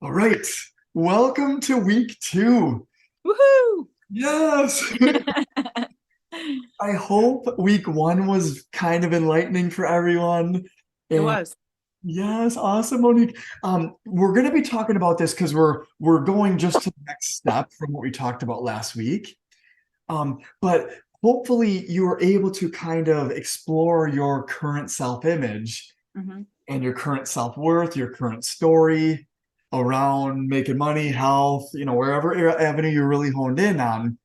All right. Welcome to week 2. Woohoo! Yes. I hope week 1 was kind of enlightening for everyone. It And was. yes, awesome, Monique. We're going to be talking about this because we're going just to the next step from what we talked about last week. But hopefully you were able to kind of explore your current self-image Hmm. and your current self-worth, your current story around making money, health, wherever avenue you're really honed in on.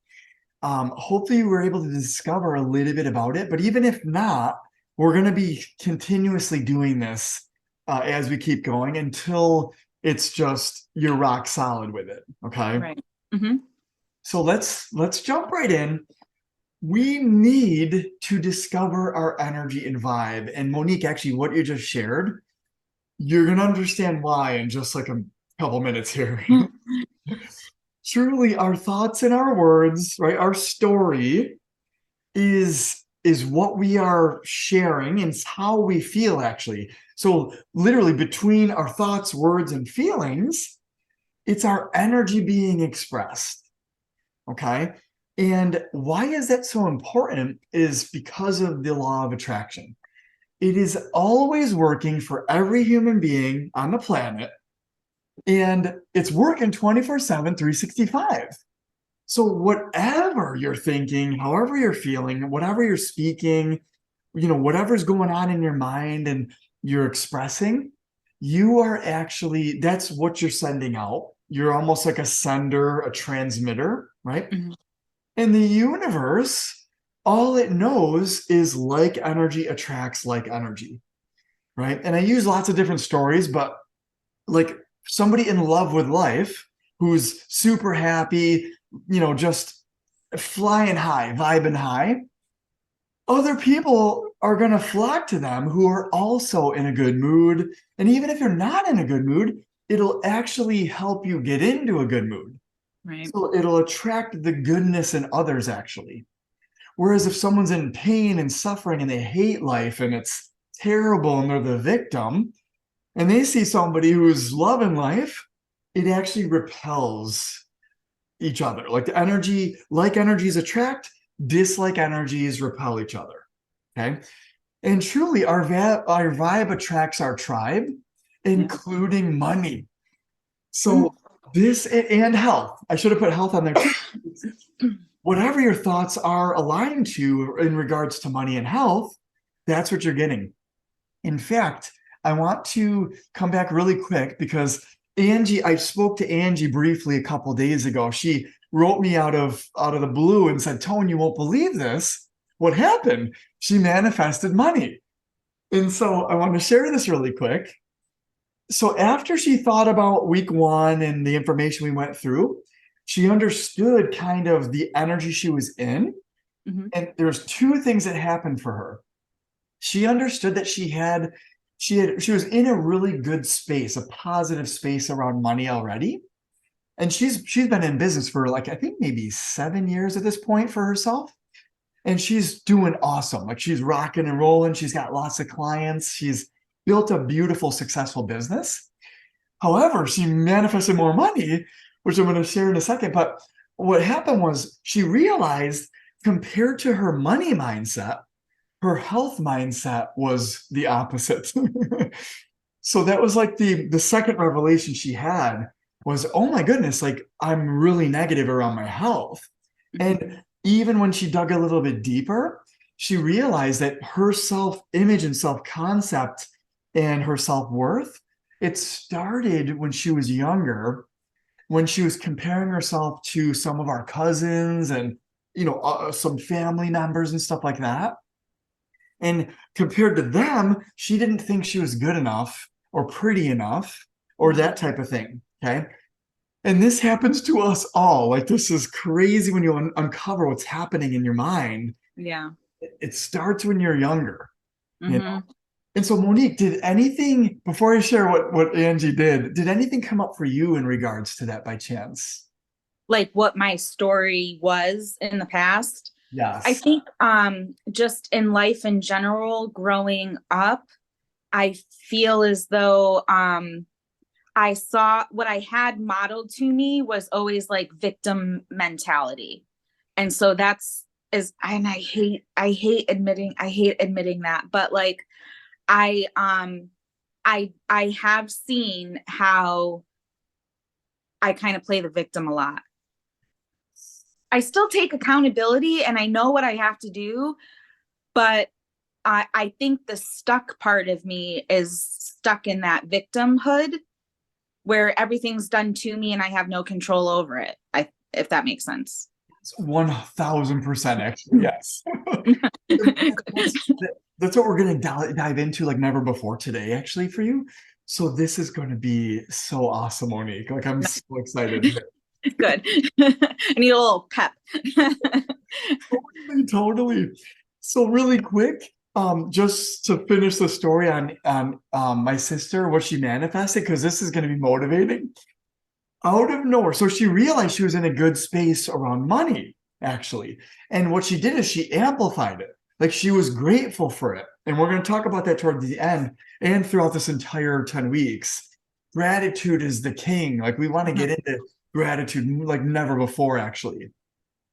Hopefully you were able to discover a little bit about it. But even if not, we're going to be continuously doing this as we keep going until it's just you're rock solid with it. Okay. Right. Hmm. So let's jump right in. We need to discover our energy and vibe. And Monique, actually, what you just shared, you're going to understand why in just like a couple minutes here. Truly, our thoughts and our words, right? Our story is what we are sharing and it's how we feel actually. So literally between our thoughts, words, and feelings, it's our energy being expressed. Okay. And why is that so important is because of the law of attraction. It is always working for every human being on the planet, and it's working 24/7, 365. So whatever you're thinking, however you're feeling, whatever you're speaking, whatever's going on in your mind and you're expressing, you are actually, that's what you're sending out. You're almost like a sender, a transmitter, right? Hmm. And the universe, all it knows is like energy attracts like energy, right? And I use lots of different stories, but like somebody in love with life who's super happy, just flying high, vibing high, other people are going to flock to them who are also in a good mood. And even if you're not in a good mood, it'll actually help you get into a good mood. Right. So it'll attract the goodness in others, actually. Whereas if someone's in pain and suffering and they hate life and it's terrible and they're the victim, and they see somebody who's loving life, it actually repels each other. Like the energy, like energies attract, dislike energies repel each other. Okay. And truly, our vibe attracts our tribe, Yeah. including money. Mm. So, this and health. I should have put health on there too. Whatever your thoughts are aligned to in regards to money and health, that's what you're getting. In fact, I want to come back really quick because Angie, I spoke to Angie briefly a couple days ago. She wrote me out of the blue and said, "Tone, you won't believe this. What happened? She manifested money." And so I want to share this really quick. So after she thought about week 1 and the information we went through, she understood kind of the energy she was in. Hmm. And there's two things that happened for her. She understood that she was in a really good space, a positive space around money already. And she's been in business for like I think maybe 7 years at this point for herself. And she's doing awesome. Like she's rocking and rolling. She's got lots of clients. She's built a beautiful, successful business. However, she manifested more money, which I'm going to share in a second. But what happened was she realized compared to her money mindset, her health mindset was the opposite. So that was like the second revelation she had was, oh my goodness, like I'm really negative around my health. Hmm. And even when she dug a little bit deeper, she realized that her self-image and self-concept and her self-worth, it started when she was younger, when she was comparing herself to some of our cousins and some family members and stuff like that. And compared to them, she didn't think she was good enough or pretty enough or Hmm. that type of thing. Okay. And this happens to us all. Like, this is crazy when you uncover what's happening in your mind. Yeah. It starts when you're younger, you know? Hmm. And so, Monique, did anything, before I share what Angie did anything come up for you in regards to that by chance? Like what my story was in the past. I Yes. think just in life in general, growing up, I feel as though I saw what I had modeled to me was always like victim mentality. And so that's is and I hate admitting that, but like I have seen how I kind of play the victim a lot. I still take accountability and I know what I have to do, but I think the stuck part of me is stuck in that victimhood where everything's done to me and I have no control over it. If that makes sense. 1000% actually, yes. That's what we're going to dive into like never before today, actually, for you. So this is going to be so awesome, Monique. Like I'm so excited. Good. I need a little pep. Totally. So really quick, just to finish the story on my sister, what she manifested, because this is going to be motivating. Out of nowhere, so she realized she was in a good space around money, actually. And what she did is she amplified it. Like she was grateful for it. And we're going to talk about that toward the end and throughout this entire 10 weeks. Gratitude is the king. Like we want to get into gratitude like never before, actually.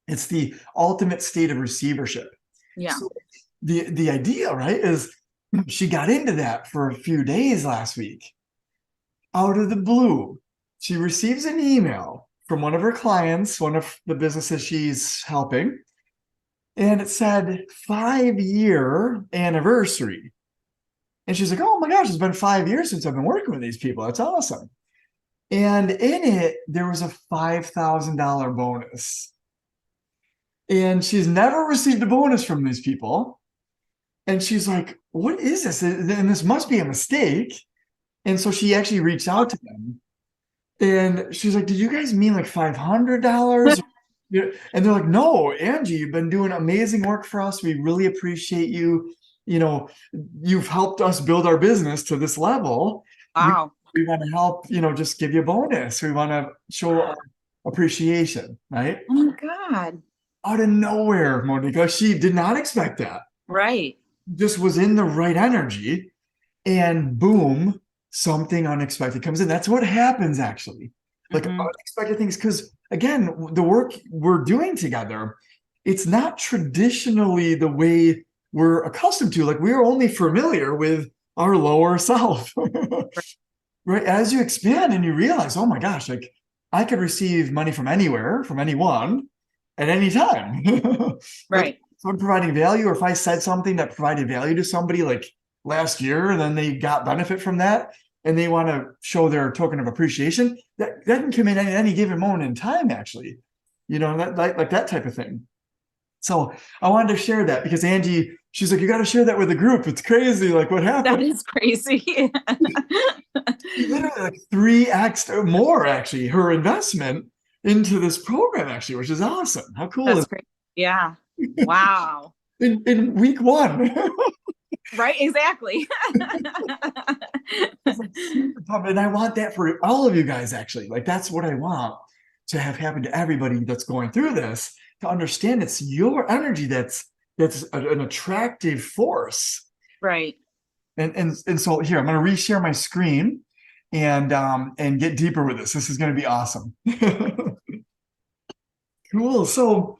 It's the ultimate state of receivership. Yeah. So the idea, right, is she got into that for a few days last week. Out of the blue, she receives an email from one of her clients, one of the businesses she's helping, and it said 5-year anniversary. And she's like, oh my gosh, it's been 5 years since I've been working with these people. That's awesome. And in it, there was a $5,000 bonus. And she's never received a bonus from these people. And she's like, what is this? And this must be a mistake. And so she actually reached out to them. And she's like, did you guys mean like $500? And they're like, no, Angie, you've been doing amazing work for us. We really appreciate you. You know, you've helped us build our business to this level. Wow. We want to help, just give you a bonus. We want to show our appreciation, right? Oh my God. Out of nowhere, Monica, she did not expect that. Right. Just was in the right energy. And boom, something unexpected comes in. That's what happens, actually. Like unexpected things, because again, the work we're doing together, it's not traditionally the way we're accustomed to. Like we're only familiar with our lower self. Right? As you expand and you realize, oh my gosh, like I could receive money from anywhere, from anyone, at any time. Like Right. if I'm providing value, or if I said something that provided value to somebody like last year, and then they got benefit from that, and they want to show their token of appreciation, that can come in at any given moment in time, actually. Like that type of thing. So I wanted to share that because Angie, she's like, you got to share that with the group. It's crazy. Like what happened? That is crazy. Literally like 3x or more, actually, her investment into this program, actually, which is awesome. How cool That's is great. Yeah. Wow. in week one? Right. Exactly. It's like super pumped. And I want that for all of you guys, actually. Like that's what I want to have happen to everybody that's going through this, to understand it's your energy that's an attractive force. Right. And so here, I'm going to reshare my screen and get deeper with this. This is going to be awesome. Cool. So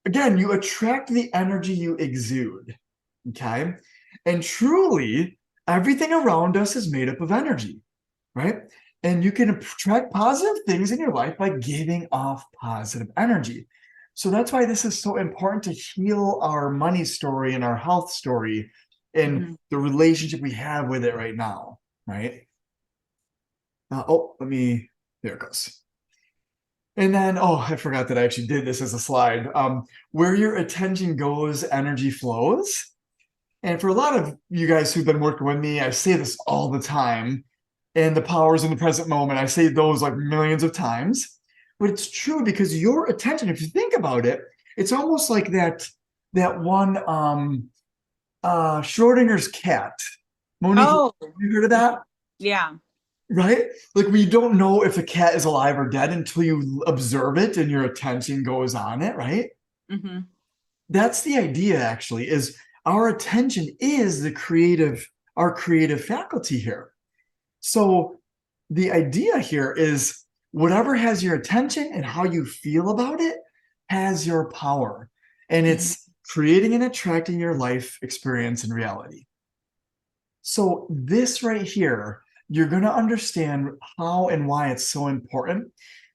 again, you attract the energy you exude. Okay. And truly, everything around us is made up of energy, right? And you can attract positive things in your life by giving off positive energy. So that's why this is so important to heal our money story and our health story and the relationship we have with it right now, right? There it goes. And then, I forgot that I actually did this as a slide. Where your attention goes, energy flows. And for a lot of you guys who've been working with me, I say this all the time. And the powers in the present moment, I say those like millions of times. But it's true because your attention, if you think about it, it's almost like that one Schrodinger's cat. Monique, Oh, you heard of that? yeah. Right? Like we don't know if a cat is alive or dead until you observe it and your attention goes on it, right? That's the idea, actually, is our attention is our creative faculty here. So the idea here is whatever has your attention and how you feel about it has your power. And Mhm. it's creating and attracting your life experience and reality. So, this right here, you're going to understand how and why it's so important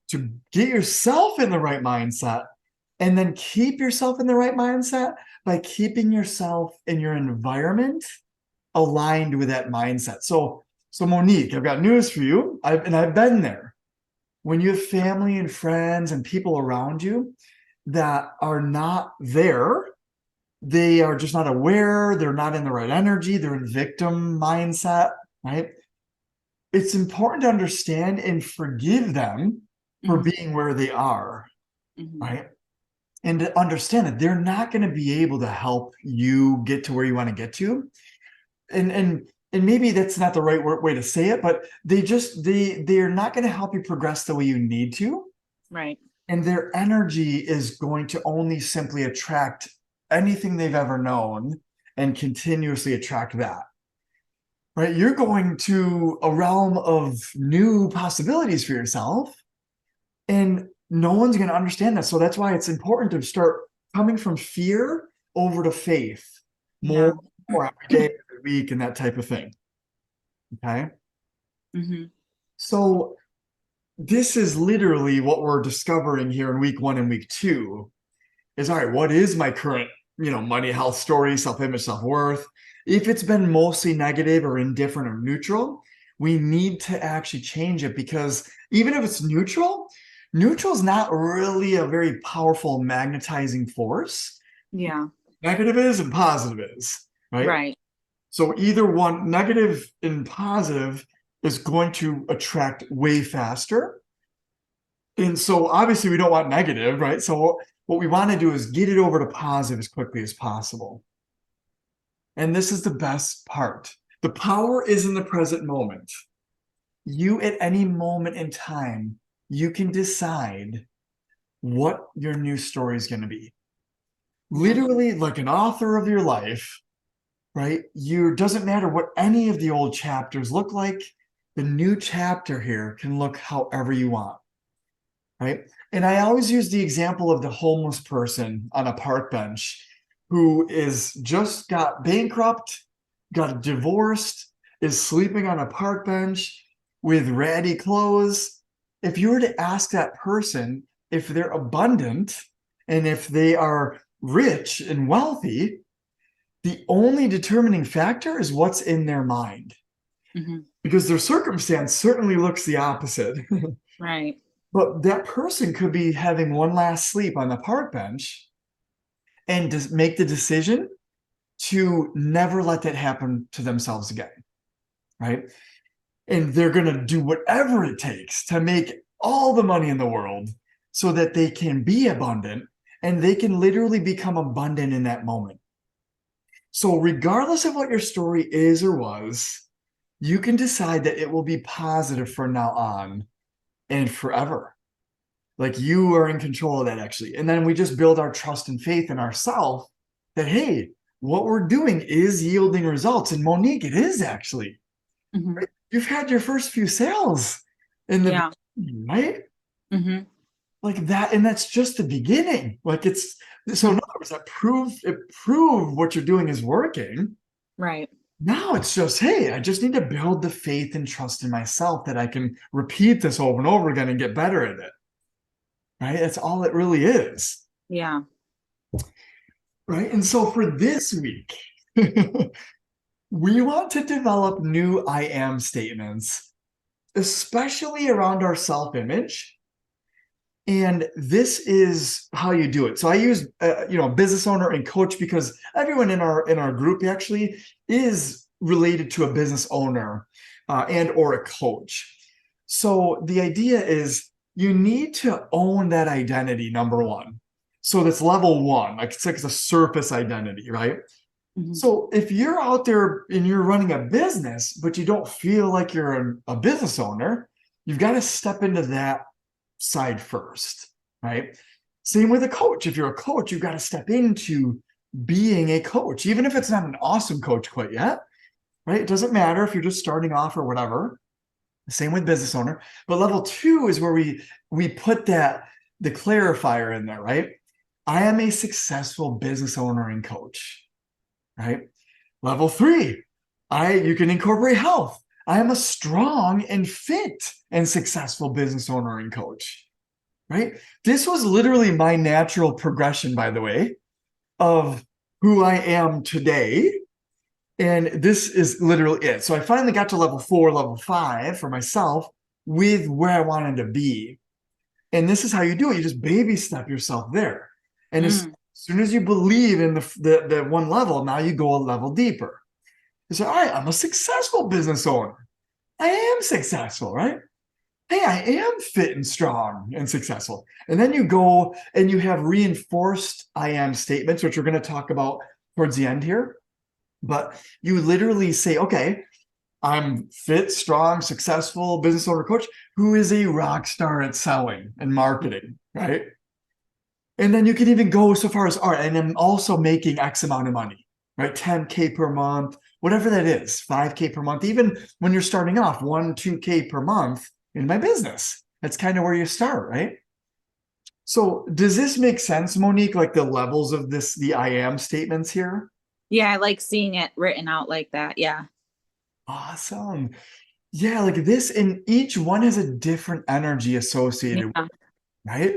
to get yourself in the right mindset and then keep yourself in the right mindset by keeping yourself in your environment aligned with that mindset. So Monique, I've got news for you. I've been there. When you have family and friends and people around you that are not there, they are just not aware, they're not in the right energy, they're in victim mindset, right? It's important to understand and forgive them for Mhm. being where they are, Mhm. right? And to understand that they're not going to be able to help you get to where you want to get to. And maybe that's not the right way to say it, but they're not going to help you progress the way you need to. Right. And their energy is going to only simply attract anything they've ever known and continuously attract that. Right? You're going to a realm of new possibilities for yourself, and no one's going to understand that. So that's why it's important to start coming from fear over to faith more Yeah. or every day, every week, and that type of thing. Okay. Mhm. So this is literally what we're discovering here in week 1 and week 2 is, all right, what is my current, money, health story, self-image, self-worth? If it's been mostly negative or indifferent or neutral, we need to actually change it, because even if it's neutral is not really a very powerful magnetizing force. Yeah. Negative is and positive is, right? Right. So either one, negative and positive, is going to attract way faster. And so obviously we don't want negative, right? So what we want to do is get it over to positive as quickly as possible. And this is the best part. The power is in the present moment. You, at any moment in time, you can decide what your new story is going to be. Mhm. Literally, like an author of your life, right? You doesn't matter what any of the old chapters look like. The new chapter here can look however you want, right? And I always use the example of the homeless person on a park bench who is just got bankrupt, got divorced, is sleeping on a park bench with ratty clothes. If you were to ask that person if they're abundant and if they are rich and wealthy, the only determining factor is what's in their mind, Mhm. because their circumstance certainly looks the opposite. Right. But that person could be having one last sleep on the park bench and just make the decision to never let that happen to themselves again, right? And they're going to do whatever it takes to make all the money in the world so that they can be abundant, and they can literally become abundant in that moment. So, regardless of what your story is or was, you can decide that it will be positive from now on and forever. Like, you are in control of that, actually. And then we just build our trust and faith in ourselves that, hey, what we're doing is yielding results. And Monique, it is actually. Mhm. You've had your first few sales in the Yeah. beginning, right? Mhm. Like that, and that's just the beginning. Like, it's so, in other words, it proved what you're doing is working. Right. Now it's just, hey, I just need to build the faith and trust in myself that I can repeat this over and over again and get better at it. Right? That's all it really is. Yeah. Right? And so for this week, we want to develop new I am statements, especially around our self image. And this is how you do it. So I use, business owner and coach, because everyone in our group actually is related to a business owner and or a coach. So the idea is you need to own that identity, number one. So that's level one, like it's a surface identity, right? Mhm. So if you're out there and you're running a business, but you don't feel like you're a business owner, you've got to step into that side first, right? Same with a coach. If you're a coach, you've got to step into being a coach, even if it's not an awesome coach quite yet, right? It doesn't matter if you're just starting off or whatever. Same with business owner. But level 2 is where we put the clarifier in there, right? I am a successful business owner and coach, right? Level 3, you can incorporate health. I am a strong and fit and successful business owner and coach, right? This was literally my natural progression, by the way, of who I am today. And this is literally it. So I finally got to level 4, level 5 for myself with where I wanted to be. And this is how you do it. You just baby step yourself there. And as soon as you believe in the one level, now you go a level deeper. You say, all right, I'm a successful business owner. I am successful, right? Hey, I am fit and strong and successful. And then you go and you have reinforced I am statements, which we're going to talk about towards the end here. But you literally say, okay, I'm fit, strong, successful business owner coach who is a rock star at selling and marketing, right? And then you can even go so far as, all right, and I'm also making X amount of money, right? 10K per month, whatever that is, 5K per month, even when you're starting off 2K per month in my business. That's kind of where you start, right? So does this make sense, Monique? Like the levels of the I am statements here? Yeah, I like seeing it written out like that. Yeah. Awesome. Yeah, like this, and each one has a different energy associated with Yeah. it, right?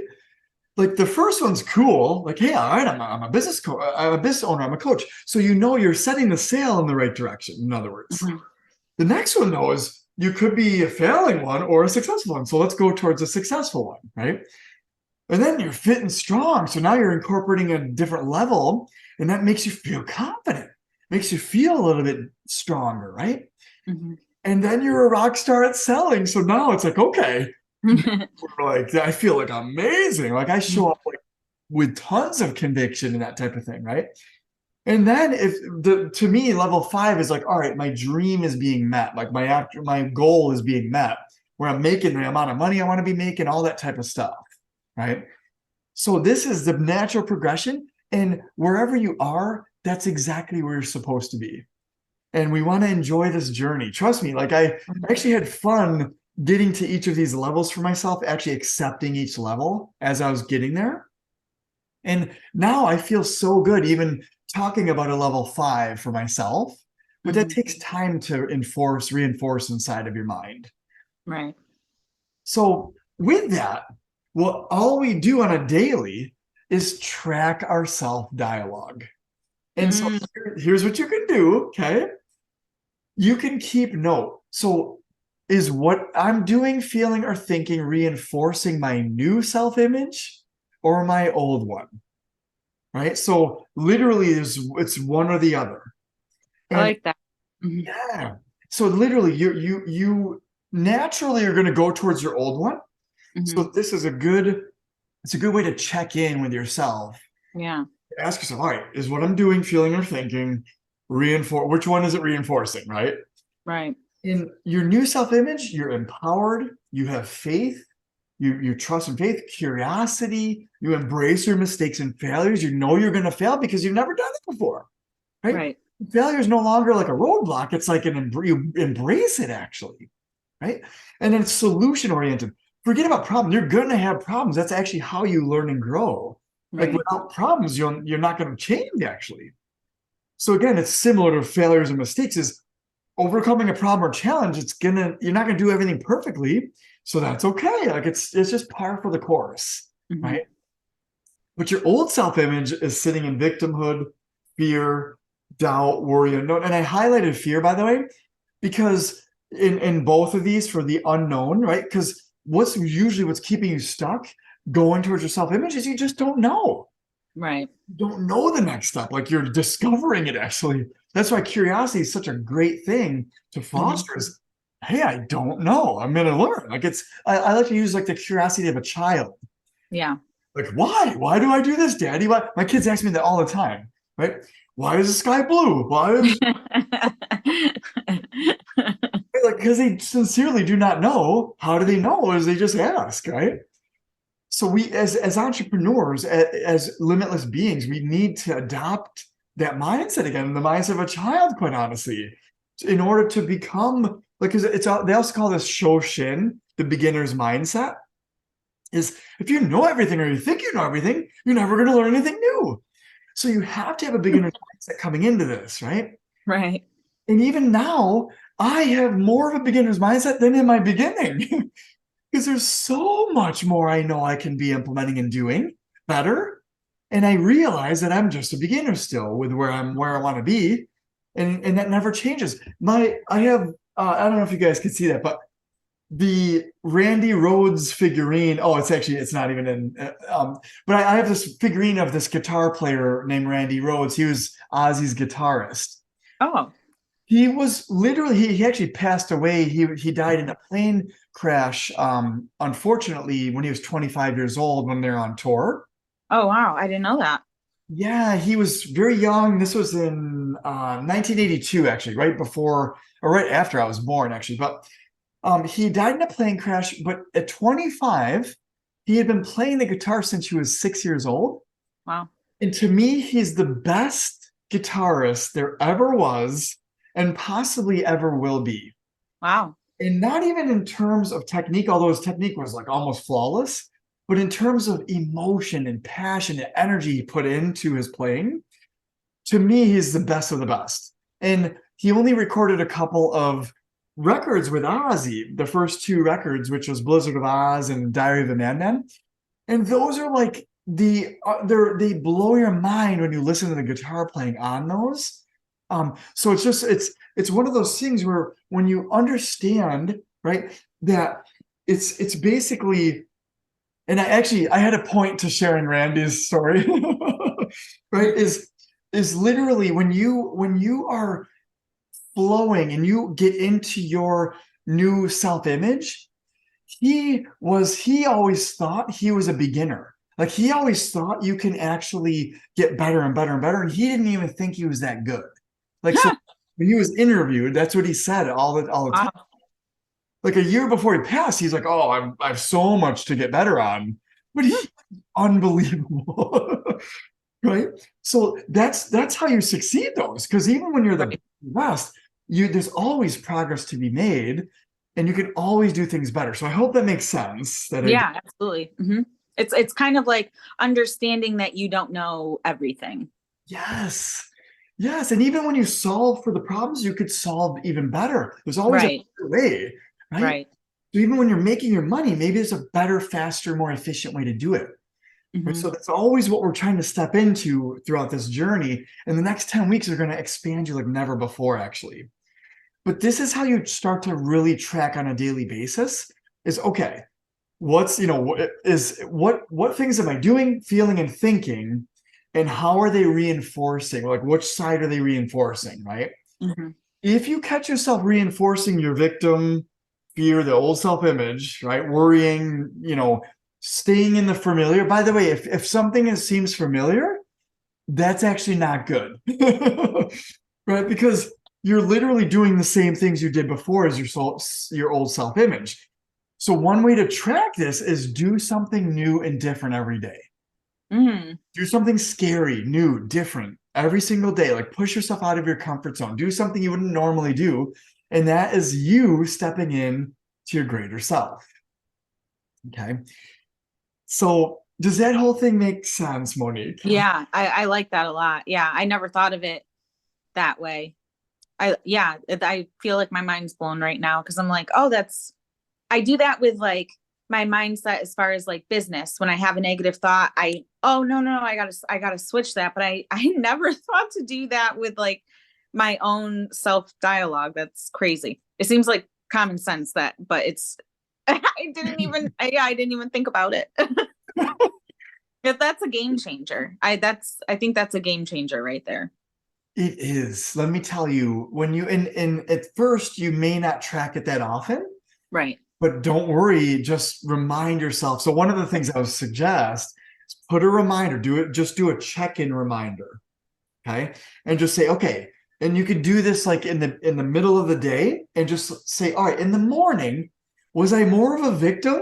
Like the first one's cool. Like, hey, all right, I'm a business coach, I'm a business owner, I'm a coach. So you know you're setting the sail in the right direction, in other words. The next one, though, is you could be a failing one or a successful one. So let's go towards a successful one, right? And then you're fit and strong. So now you're incorporating a different level, and that makes you feel confident, makes you feel a little bit stronger, right? And then you're a rock star at selling. So now it's like, okay, like I feel like amazing. Like I show up like with tons of conviction and that type of thing, right? And then to me, level 5 is like, all right, my dream is being met. Like my goal is being met, where I'm making the amount of money I want to be making, all that type of stuff, right? So this is the natural progression. And wherever you are, that's exactly where you're supposed to be. And we want to enjoy this journey. Trust me, like I actually had fun getting to each of these levels for myself, actually accepting each level as I was getting there. And now I feel so good even talking about a level 5 for myself, but that takes time to reinforce inside of your mind. Right. So with that, what all we do on a daily is track our self-dialogue. And so here's what you can do, okay? You can keep note. So is what I'm doing, feeling, or thinking reinforcing my new self-image or my old one? Right? So literally it's one or the other. I And like that. yeah. So literally you naturally are going to go towards your old one. So this is it's a good way to check in with yourself. Yeah. Ask yourself, all right, is what I'm doing, feeling, or thinking which one is it reinforcing, right? Right. In your new self-image, you're empowered, you have faith, you trust and faith, curiosity, you embrace your mistakes and failures. You know you're going to fail because you've never done it before, right? Right. Failure is no longer like a roadblock. It's like you embrace it actually, right? And then it's solution oriented. Forget about problems. You're going to have problems. That's actually how you learn and grow. Like Right. without problems, you're not going to change actually. So again, it's similar to failures and mistakes. Is overcoming a problem or challenge, you're not gonna do everything perfectly. So that's okay. Like it's just par for the course, right? But your old self-image is sitting in victimhood, fear, doubt, worry, unknown. And I highlighted fear, by the way, because in both of these for the unknown, right? Because what's keeping you stuck going towards your self-image is you just don't know. Right. You don't know the next step. Like you're discovering it actually. That's why curiosity is such a great thing to foster is, hey, I don't know. I'm going to learn. Like I like to use like the curiosity of a child. Yeah. Like, why? Why do I do this, Daddy? Why? My kids ask me that all the time, right? Why is the sky blue? Why? Like, because they sincerely do not know. How do they know? As they just ask, right? So we, as entrepreneurs, as limitless beings, we need to adopt that mindset again, the mindset of a child, quite honestly, in order to become Like, 'cause they also call this Shoshin, the beginner's mindset. Is if you know everything or you think you know everything, you're never going to learn anything new. So you have to have a beginner's mindset coming into this, right? Right. And even now, I have more of a beginner's mindset than in my beginning because there's so much more I know I can be implementing and doing better. And I realize that I'm just a beginner still with where I want to be. And that never changes. I have I don't know if you guys can see that, but the Randy Rhoads figurine. Oh, it's not even in. But I have this figurine of this guitar player named Randy Rhoads. He was Ozzy's guitarist. Oh, He was literally he actually passed away. He died in a plane crash. Unfortunately, when he was 25 years old, when they're on tour. oh wow. I didn't know that. Yeah, he was very young. This was in 1982, actually, right before or right after I was born, actually. But he died in a plane crash, but at 25, he had been playing the guitar since he was 6 years old. Wow. And to me, he's the best guitarist there ever was and possibly ever will be. Wow. And not even in terms of technique, although his technique was like almost flawless, but in terms of emotion and passion and energy he put into his playing, to me, he's the best of the best. And he only recorded a couple of records with Ozzy, the first two records, which was Blizzard of Oz and Diary of a Madman. And those are like they blow your mind when you listen to the guitar playing on those. So it's one of those things where when you understand, right, that it's basically, and I had a point to sharing Randy's story, right? Is literally when you are flowing and you get into your new self-image, he always thought he was a beginner. Like he always thought you can actually get better and better and better. And he didn't even think he was that good. Like, so when he was interviewed, that's what he said all the time. Wow. Like a year before he passed, he's like, "Oh, I have so much to get better on," but he's unbelievable, right? So that's how you succeed those. Because even when you're the Right. best, there's always progress to be made, and you can always do things better. So I hope that makes sense. Yeah, absolutely. It's kind of like understanding that you don't know everything. Yes, yes, and even when you solve for the problems, you could solve even better. There's always a Right. better way, right? Right. So even when you're making your money, maybe there's a better, faster, more efficient way to do it. Right? Hmm. So that's always what we're trying to step into throughout this journey. And the next 10 weeks are going to expand you like never before, actually. But this is how you start to really track on a daily basis is okay, what things am I doing, feeling, and thinking, and how are they reinforcing? Like which side are they reinforcing, right? Hmm. If you catch yourself reinforcing your victim fear, the old self-image, right? Worrying, staying in the familiar. By the way, if something seems familiar, that's actually not good. Right? Because you're literally doing the same things you did before as your old self-image. So one way to track this is do something new and different every day. Mm. Do something scary, new, different every single day. Like push yourself out of your comfort zone. Do something you wouldn't normally do. And that is you stepping in to your greater self. Okay. So does that whole thing make sense, Monique? Yeah, I like that a lot. Yeah, I never thought of it that way. I feel like my mind's blown right now because I'm like, oh, I do that with like my mindset as far as like business. When I have a negative thought, oh no, I gotta switch that. But I never thought to do that with like my own self dialogue. That's crazy. It seems like common sense but it's I didn't even think about it. If that's a game changer. I think that's a game changer right there. It is. Let me tell you, when you and at first you may not track it that often, Right. but don't worry, just remind yourself. So one of the things I would suggest is put a reminder, just do a check-in reminder. Okay. And just say, okay. And you could do this like in the middle of the day and just say, all right, in the morning, was I more of a victim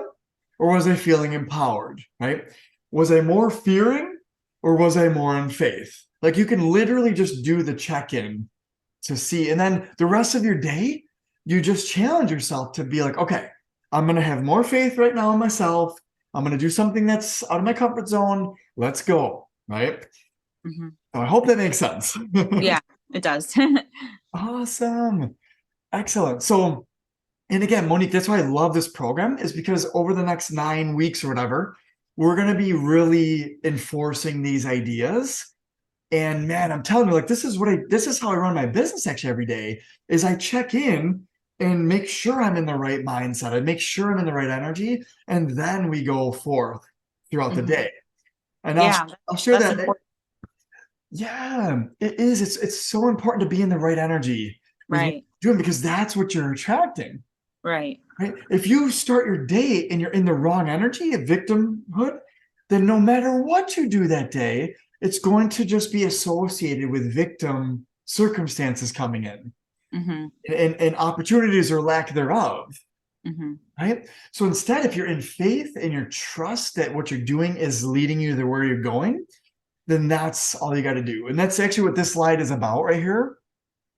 or was I feeling empowered? Right? Was I more fearing or was I more in faith? Like you can literally just do the check-in to see. And then the rest of your day, You just challenge yourself to be like, okay, I'm going to have more faith right now in myself. I'm going to do something that's out of my comfort zone. Let's go. Right. Hmm. So I hope that makes sense. Yeah, it does. Awesome. Excellent. So, and again, Monique, that's why I love this program, is because over the next 9 weeks or whatever, we're going to be really enforcing these ideas. And man, I'm telling you, like, this is how I run my business actually every day, is I check in and make sure I'm in the right mindset. I make sure I'm in the right energy. And then we go forth throughout the Hmm. day. And Yeah, I'll share that's that. important. Yeah, it is. It's so important to be in the right energy with what Right. you're doing, because that's what you're attracting. Right. Right? If you start your day and you're in the wrong energy of victimhood, then no matter what you do that day, it's going to just be associated with victim circumstances coming in, Hmm. and opportunities or lack thereof. Hmm. Right? So instead, if you're in faith and your trust that what you're doing is leading you to where you're going, then that's all you got to do. And that's actually what this slide is about right here,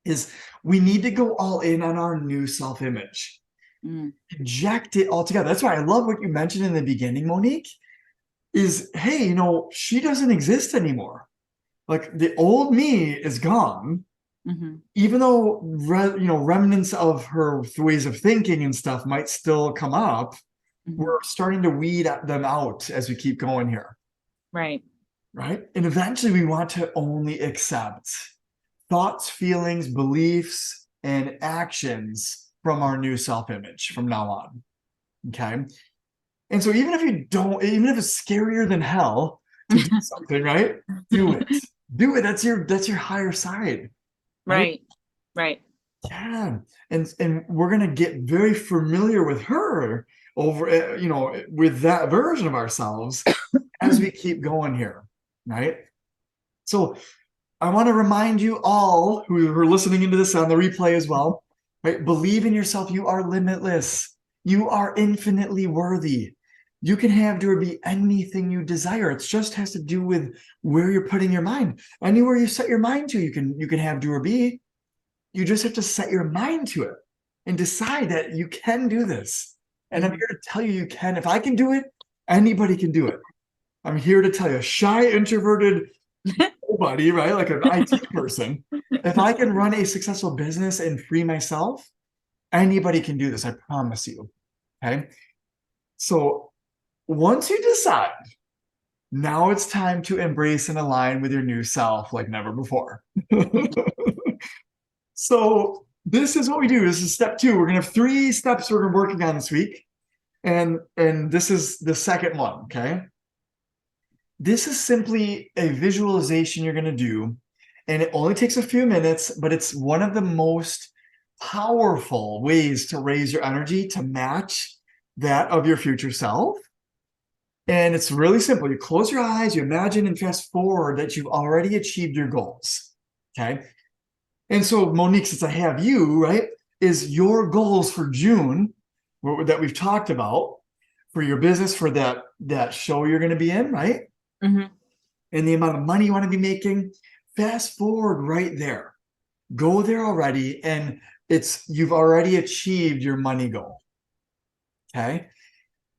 is we need to go all in on our new self-image. Mm. Inject it all together. That's why I love what you mentioned in the beginning, Monique, is, hey, she doesn't exist anymore. Like, the old me is gone, Hmm. even though remnants of her ways of thinking and stuff might still come up. Hmm. We're starting to weed them out as we keep going here. Right. Right. And eventually we want to only accept thoughts, feelings, beliefs, and actions from our new self-image from now on. Okay. And so even if you don't, even if it's scarier than hell to do something, right? Do it. Do it. That's your higher side. Right? Right. Right. Yeah. And we're gonna get very familiar with her over with that version of ourselves as we keep going here. Right. So I want to remind you all who are listening into this on the replay as well, right? Believe in yourself. You are limitless. You are infinitely worthy. You can have or be anything you desire. It just has to do with where you're putting your mind. Anywhere you set your mind to, you can have do or be. You just have to set your mind to it and decide that you can do this. And I'm Hmm. here to tell you, you can. If I can do it, anybody can do it. I'm here to tell you, shy, introverted nobody, right? Like an IT person. If I can run a successful business and free myself, anybody can do this. I promise you. Okay. So once you decide, now it's time to embrace and align with your new self like never before. So this is what we do. This is step 2. We're gonna have 3 steps we're working on this week. And this is the second one. Okay. This is simply a visualization you're going to do, and it only takes a few minutes, but it's one of the most powerful ways to raise your energy to match that of your future self. And it's really simple. You close your eyes, you imagine and fast forward that you've already achieved your goals. Okay. And so, Monique, since I have you, right, is your goals for June that we've talked about for your business, for that show you're going to be in, right? Hmm. And the amount of money you want to be making, fast forward right there. Go there already, and you've already achieved your money goal. Okay.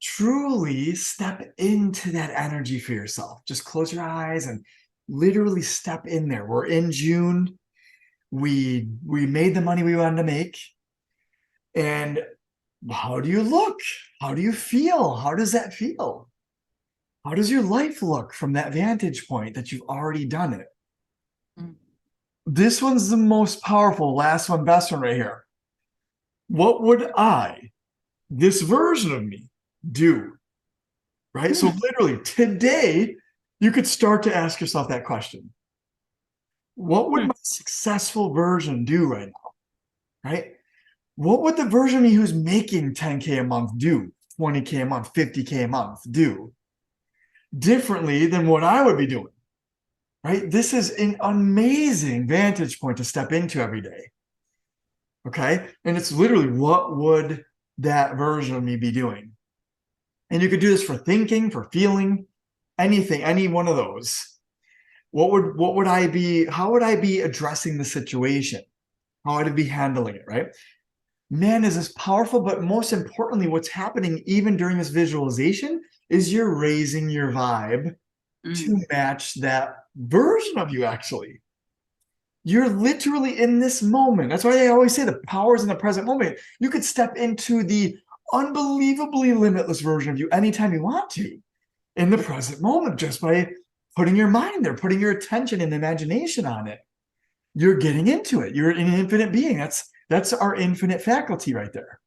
Truly step into that energy for yourself. Just close your eyes and literally step in there. We're in June. We made the money we wanted to make. And how do you look? How do you feel? How does that feel? How does your life look from that vantage point that you've already done it? This one's the most powerful, last one, best one right here. What would this version of me, do? Right? So, literally, today, you could start to ask yourself that question. What would my successful version do right now? Right? What would the version of me who's making 10K a month do? 20K a month, 50K a month do differently than what I would be doing? Right? This is an amazing vantage point to step into every day. Okay. And it's literally, what would that version of me be doing? And you could do this for thinking, for feeling, anything, any one of those. How would I be addressing the situation? How would I be handling it? Right. man, is this powerful. But most importantly, what's happening even during this visualization is you're raising your vibe to match that version of you, actually. You're literally in this moment. That's why they always say the power is in the present moment. You could step into the unbelievably limitless version of you anytime you want to in the present moment, just by putting your mind there, putting your attention and imagination on it. You're getting into it. You're an infinite being. That's our infinite faculty right there.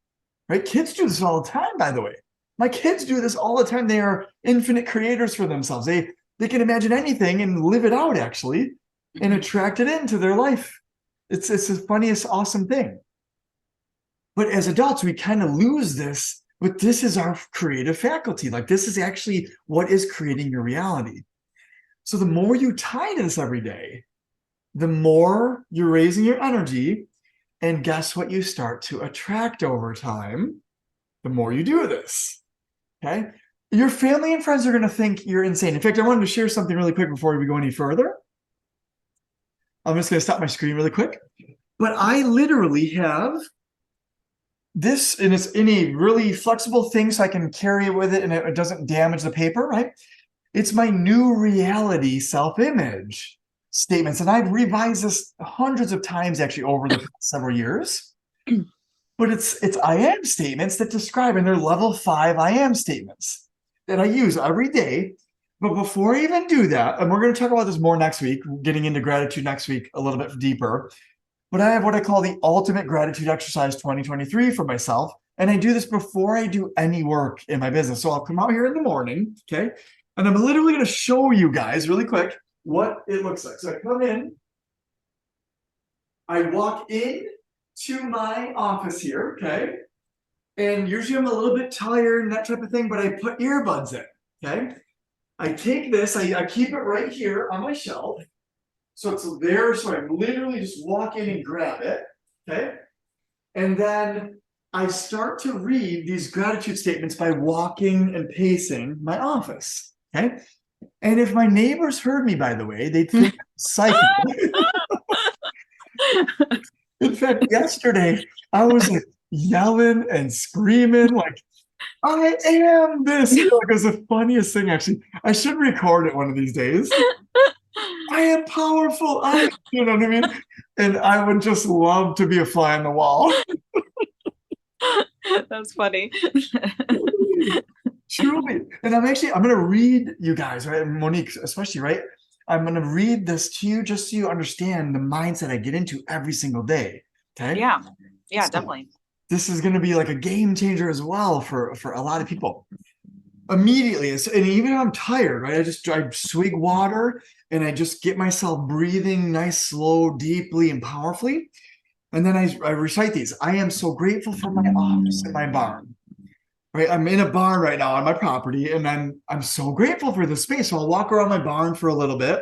Right? Kids do this all the time, by the way. My kids do this all the time. They are infinite creators for themselves. They can imagine anything and live it out, actually, and attract it into their life. It's the funniest, awesome thing. But as adults, we kind of lose this, but this is our creative faculty. Like, this is actually what is creating your reality. So the more you tie to this every day, the more you're raising your energy. And guess what you start to attract over time? The more you do this, okay? Your family and friends are going to think you're insane. In fact, I wanted to share something really quick before we go any further. I'm just going to stop my screen really quick. But I literally have this, and it's in a really flexible thing so I can carry it with it and it doesn't damage the paper, right? It's my new reality self-image statements. And I've revised this hundreds of times actually over the past several years. But it's I am statements that describe, and they're level 5 I am statements that I use every day. But before I even do that, and we're going to talk about this more next week, getting into gratitude next week a little bit deeper. But I have what I call the ultimate gratitude exercise 2023 for myself. And I do this before I do any work in my business. So I'll come out here in the morning, okay? And I'm literally going to show you guys really quick what it looks like. So I come in, I walk in to my office here, okay? And usually I'm a little bit tired and that type of thing, but I put earbuds in, okay? I take this, I keep it right here on my shelf. So it's there, so I literally just walk in and grab it, okay? And then I start to read these gratitude statements by walking and pacing my office, okay? And if my neighbors heard me, by the way, they'd think I'm psycho. In fact, yesterday, I was like yelling and screaming, like, I am this. It was the funniest thing, actually. I should record it one of these days. I am powerful. You know what I mean? And I would just love to be a fly on the wall. That's funny. Truly. And I'm going to read you guys, right? Monique, especially, right? I'm going to read this to you just so you understand the mindset I get into every single day. Okay. Yeah. Yeah, so definitely. This is going to be like a game changer as well for a lot of people. Immediately, and even if I'm tired, right? I swig water and I just get myself breathing nice, slow, deeply, and powerfully. And then I recite these. I am so grateful for my office and my barn. Right? I'm in a barn right now on my property, and I'm so grateful for the space. So I'll walk around my barn for a little bit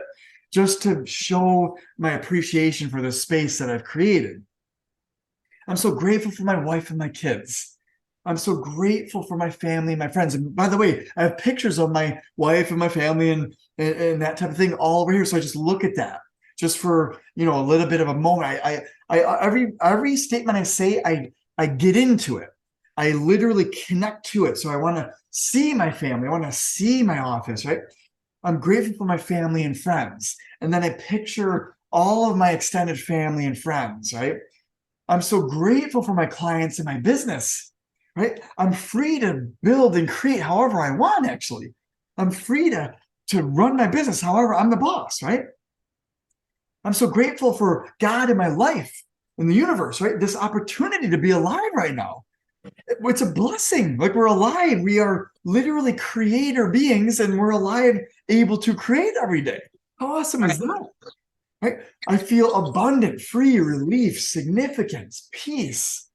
just to show my appreciation for the space that I've created. I'm so grateful for my wife and my kids. I'm so grateful for my family and my friends. And by the way, I have pictures of my wife and my family and that type of thing all over here. So I just look at that just for, a little bit of a moment. Every statement I say, I get into it. I literally connect to it. So I want to see my family. I want to see my office, right? I'm grateful for my family and friends. And then I picture all of my extended family and friends, right? I'm so grateful for my clients and my business, right? I'm free to build and create however I want, actually. I'm free to run my business however I'm the boss, right? I'm so grateful for God in my life, in the universe, right? This opportunity to be alive right now. It's a blessing. Like, we're alive. We are literally creator beings, and we're alive, able to create every day. How awesome is that? Right? I feel abundant, free, relief, significance, peace.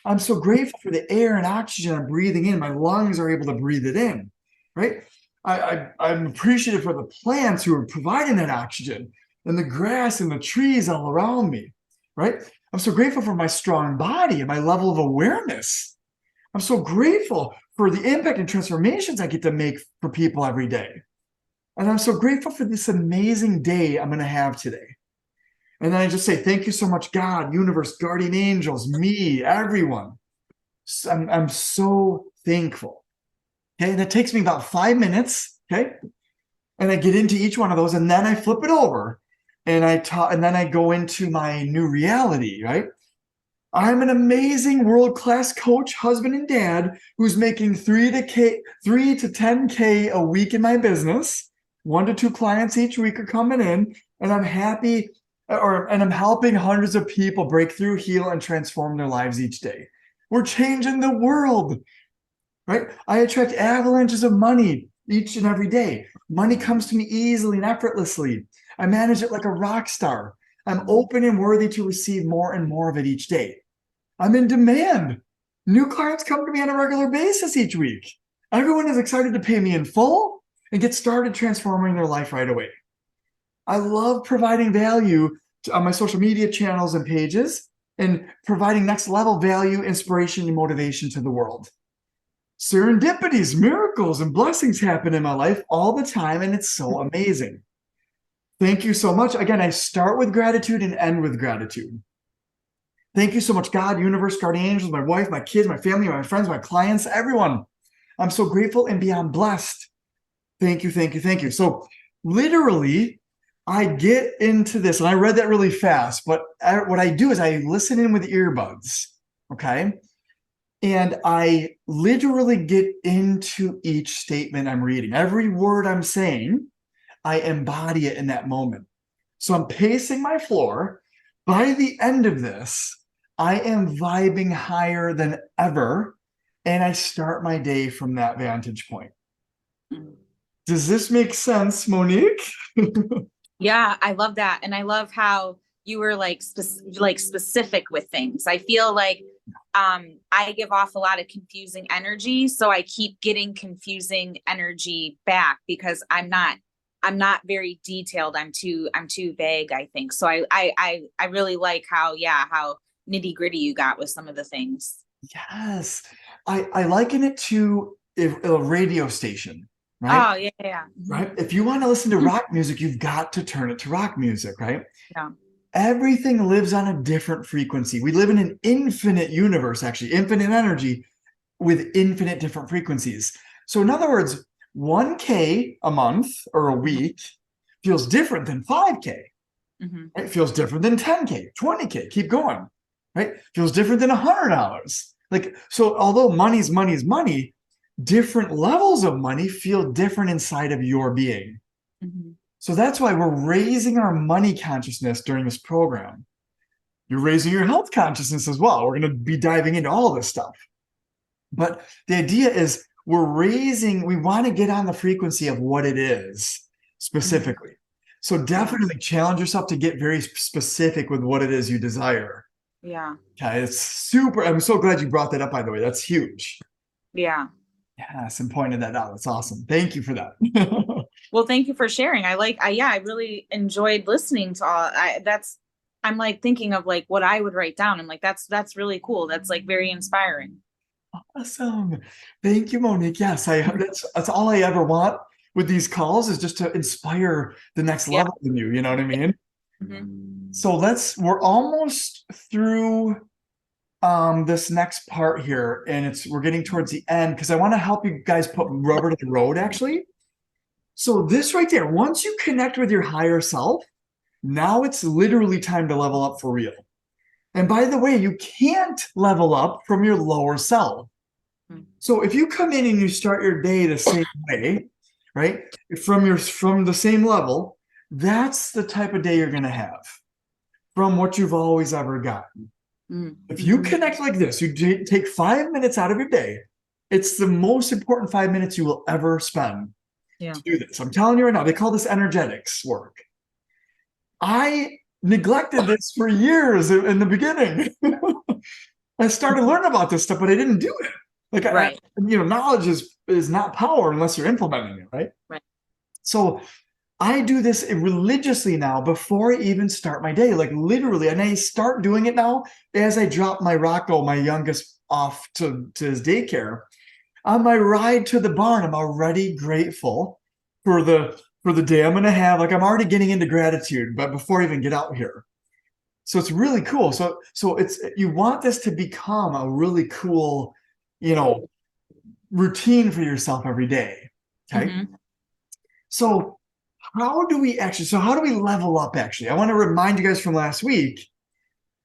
I'm so grateful for the air and oxygen I'm breathing in. My lungs are able to breathe it in, right? I'm appreciative for the plants who are providing that oxygen, and the grass and the trees all around me, right? I'm so grateful for my strong body and my level of awareness. I'm so grateful for the impact and transformations I get to make for people every day. And I'm so grateful for this amazing day I'm going to have today. And then I just say, thank you so much, God, universe, guardian angels, me, everyone. I'm so thankful. Okay. And it takes me about 5 minutes. Okay. And I get into each one of those, and then I flip it over and I talk, and then I go into my new reality, right? I'm an amazing world-class coach, husband, and dad who's making 3 to 10K a week in my business. 1 to 2 clients each week are coming in, and I'm happy, and I'm helping hundreds of people break through, heal, and transform their lives each day. We're changing the world, right? I attract avalanches of money each and every day. Money comes to me easily and effortlessly. I manage it like a rock star. I'm open and worthy to receive more and more of it each day. I'm in demand. New clients come to me on a regular basis each week. Everyone is excited to pay me in full and get started transforming their life right away. I love providing value on my social media channels and pages and providing next level value, inspiration, and motivation to the world. Serendipities, miracles, and blessings happen in my life all the time, and it's so amazing. Thank you so much. Again, I start with gratitude and end with gratitude. Thank you so much, God, universe, guardian angels, my wife, my kids, my family, my friends, my clients, everyone. I'm so grateful and beyond blessed. Thank you, thank you, thank you. So literally, I get into this, and I read that really fast, but what I do is I listen in with earbuds, okay? And I literally get into each statement I'm reading. Every word I'm saying, I embody it in that moment. So I'm pacing my floor. By the end of this, I am vibing higher than ever. And I start my day from that vantage point. Does this make sense, Monique? Yeah, I love that. And I love how you were like specific with things. I feel like I give off a lot of confusing energy, so I keep getting confusing energy back because I'm not very detailed. I'm too vague, I think. So I really like how nitty gritty you got with some of the things. Yes. I liken it to a radio station, right? Oh yeah. Right. If you want to listen to rock music, you've got to turn it to rock music, right? Yeah. Everything lives on a different frequency. We live in an infinite universe, actually, infinite energy with infinite different frequencies. So in other words, 1K a month or a week feels different than 5K. Mm-hmm. Right? It feels different than 10K, 20K, keep going, right? Feels different than $100. Like, so although money's money, different levels of money feel different inside of your being. Mm-hmm. So that's why we're raising our money consciousness during this program. You're raising your health consciousness as well. We're going to be diving into all this stuff. But the idea is we want to get on the frequency of what it is specifically. Mm-hmm. So definitely challenge yourself to get very specific with what it is you desire. Yeah. Okay, it's super. I'm so glad you brought that up, by the way. That's huge. Yeah. Yes, and pointed that out. That's awesome. Thank you for that. Well, thank you for sharing. I really enjoyed listening to I'm like thinking of like what I would write down. I'm like, that's really cool. That's like very inspiring. Awesome. Thank you, Monique. Yes, that's all I ever want with these calls is just to inspire the next level in you. You know what I mean? Mm-hmm. So we're almost through this next part here, and we're getting towards the end because I want to help you guys put rubber to the road, actually. So this right there, once you connect with your higher self, now it's literally time to level up for real. And by the way, you can't level up from your lower self. So if you come in and you start your day the same way, right, from the same level, that's the type of day you're going to have from what you've always ever gotten. Mm-hmm. If you connect like this, you take 5 minutes out of your day. It's the most important 5 minutes you will ever spend to do this. I'm telling you right now, they call this energetics work. I neglected this for years in the beginning. I started learning about this stuff, but I didn't do it. Like, right. Knowledge is not power unless you're implementing it, right? Right. So I do this religiously now before I even start my day, like literally. And I start doing it now as I drop my Rocco, my youngest, off to his daycare. On my ride to the barn, I'm already grateful for the day I'm going to have. Like, I'm already getting into gratitude, but before I even get out here. So it's really cool. So it's, you want this to become a really cool, you know, routine for yourself every day. Okay. Mm-hmm. So how do we level up actually? I want to remind you guys from last week.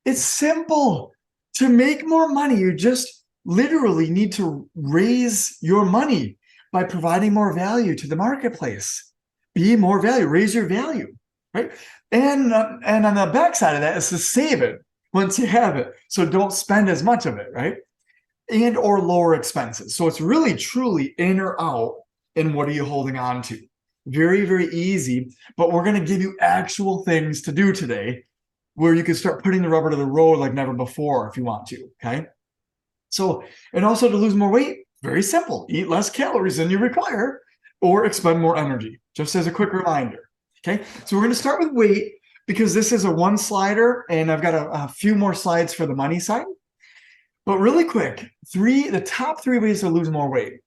It's simple. To make more money, you just literally need to raise your money by providing more value to the marketplace. Be more value, raise your value, right? And on the backside of that is to save it once you have it. So don't spend as much of it, right? And or lower expenses. So it's really truly in or out, and what are you holding on to? Very, very easy, but we're going to give you actual things to do today where you can start putting the rubber to the road like never before if you want to. Okay. So, and also to lose more weight, very simple. Eat less calories than you require or expend more energy, just as a quick reminder. Okay. So we're going to start with weight because this is a one slider and I've got a few more slides for the money side. But really quick, the top three ways to lose more weight.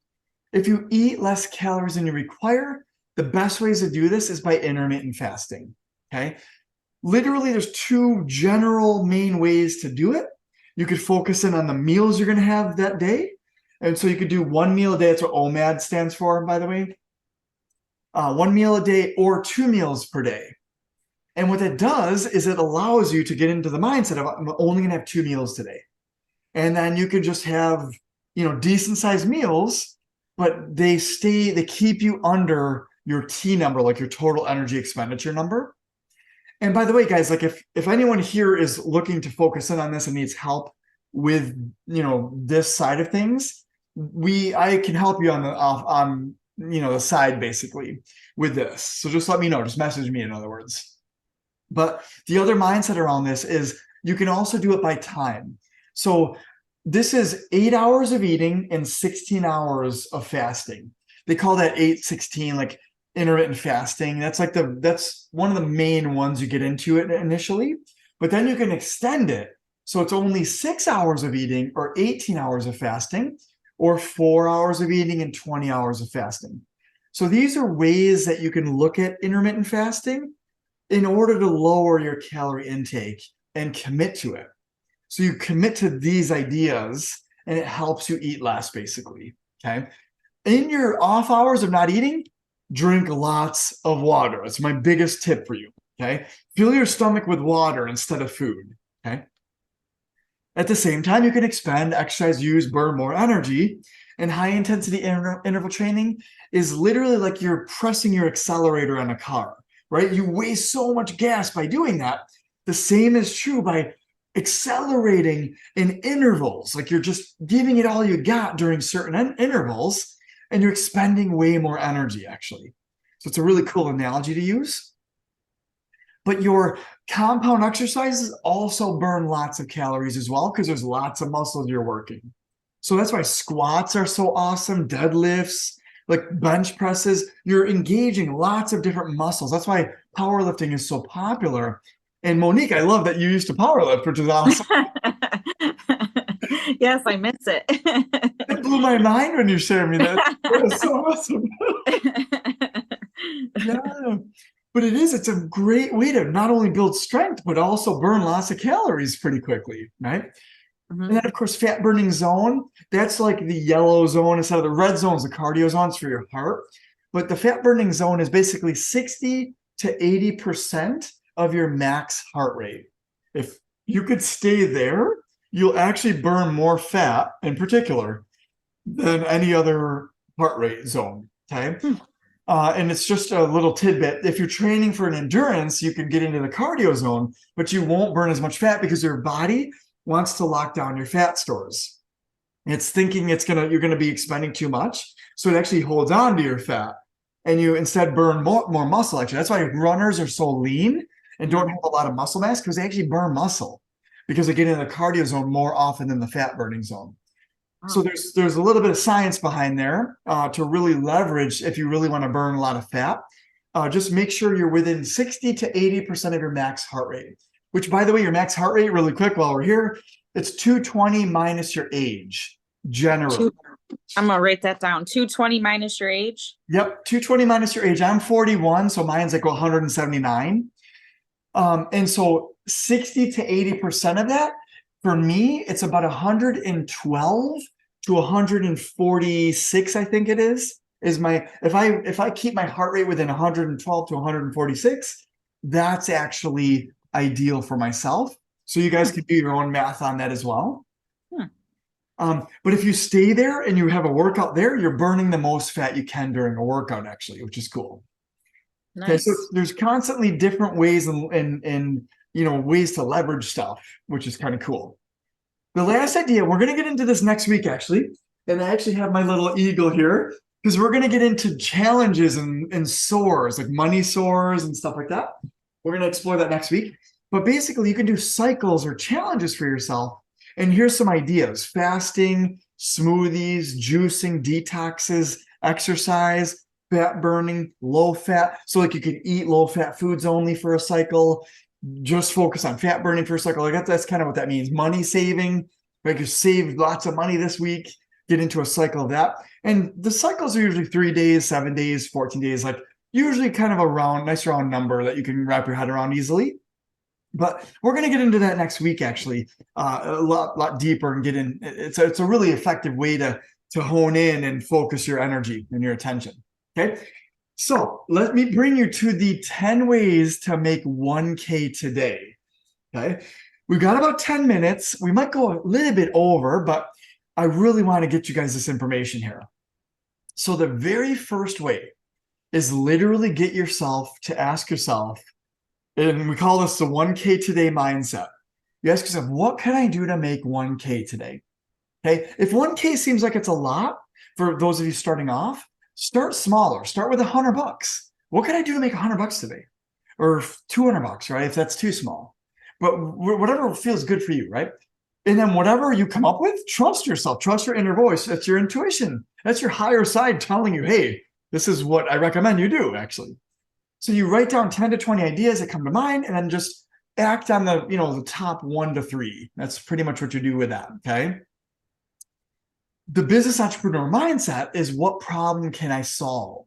If you eat less calories than you require, the best ways to do this is by intermittent fasting. Okay. Literally, there's two general main ways to do it. You could focus in on the meals you're going to have that day. And so you could do one meal a day. That's what OMAD stands for, by the way. One meal a day or 2 meals per day. And what that does is it allows you to get into the mindset of, I'm only going to have 2 meals today. And then you can just have, decent sized meals, but they keep you under your T number, like your total energy expenditure number. And by the way, guys, like if anyone here is looking to focus in on this and needs help with, this side of things, I can help you on the side basically with this. So just let me know, just message me in other words. But the other mindset around this is you can also do it by time. So this is 8 hours of eating and 16 hours of fasting. They call that 8-16, like intermittent fasting. That's one of the main ones you get into it initially, but then you can extend it. So it's only 6 hours of eating or 18 hours of fasting, or 4 hours of eating and 20 hours of fasting. So these are ways that you can look at intermittent fasting in order to lower your calorie intake and commit to it. So you commit to these ideas and it helps you eat less basically. Okay. In your off hours of not eating, drink lots of water. That's my biggest tip for you. Okay. Fill your stomach with water instead of food. Okay. At the same time, you can expend, exercise, use, burn more energy. And high intensity interval training is literally like you're pressing your accelerator on a car, right? You waste so much gas by doing that. The same is true by accelerating in intervals. Like you're just giving it all you got during certain intervals and you're expending way more energy actually. So it's a really cool analogy to use. But your compound exercises also burn lots of calories as well because there's lots of muscles you're working. So that's why squats are so awesome, deadlifts, like bench presses, you're engaging lots of different muscles. That's why powerlifting is so popular. And Monique, I love that you used to powerlift, which is awesome. Yes, I miss it. It blew my mind when you shared me that. That was so awesome. Yeah. But it's a great way to not only build strength, but also burn lots of calories pretty quickly, right? Mm-hmm. And then, of course, fat burning zone, that's like the yellow zone instead of the red zone is the cardio zones for your heart. But the fat burning zone is basically 60 to 80% of your max heart rate. If you could stay there, you'll actually burn more fat in particular than any other heart rate zone. Okay. And it's just a little tidbit. If you're training for an endurance, you can get into the cardio zone, but you won't burn as much fat because your body wants to lock down your fat stores. It's thinking you're gonna be expending too much, so it actually holds on to your fat, and you instead burn more muscle. Actually, that's why runners are so lean and don't have a lot of muscle mass because they actually burn muscle because they get in the cardio zone more often than the fat burning zone. So there's a little bit of science behind there to really leverage if you really want to burn a lot of fat. Just make sure you're within 60 to 80% of your max heart rate, which, by the way, your max heart rate, really quick while we're here, it's 220 minus your age, generally. I'm going to write that down. 220 minus your age? Yep, 220 minus your age. I'm 41, so mine's like 179. And so 60 to 80% of that, for me, it's about 112 to 146, I think it is my, if I keep my heart rate within 112 to 146, that's actually ideal for myself. So you guys can do your own math on that as well. But if you stay there and you have a workout there, you're burning the most fat you can during a workout, actually, which is cool. Nice. Okay, so there's constantly different ways and ways to leverage stuff, which is kind of cool. The last idea, we're going to get into this next week, actually. And I actually have my little eagle here because we're going to get into challenges and sores, like money sores and stuff like that. We're going to explore that next week. But basically, you can do cycles or challenges for yourself. And here's some ideas: fasting, smoothies, juicing, detoxes, exercise, fat burning, low fat. So like you can eat low fat foods only for a cycle, just focus on fat burning for a cycle. Like that's kind of what that means. Money saving, like you saved lots of money this week, get into a cycle of that. And the cycles are usually 3 days, 7 days, 14 days, like usually kind of a nice round number that you can wrap your head around easily. But we're going to get into that next week, actually, a lot deeper and get in. It's a really effective way to hone in and focus your energy and your attention. Okay. So let me bring you to the 10 ways to make 1K today. Okay. We've got about 10 minutes. We might go a little bit over, but I really want to get you guys this information here. So the very first way is literally get yourself to ask yourself, and we call this the 1K today mindset. You ask yourself, what can I do to make 1K today? Okay. If 1K seems like it's a lot for those of you starting off, start smaller. Start with $100. What can I do to make $100 today? Or $200, right? If that's too small. But whatever feels good for you, right? And then whatever you come up with, trust yourself. Trust your inner voice. That's your intuition. That's your higher side telling you, hey, this is what I recommend you do, actually. So you write down 10 to 20 ideas that come to mind and then just act on the top 1 to 3. That's pretty much what you do with that, okay? The business entrepreneur mindset is, what problem can I solve?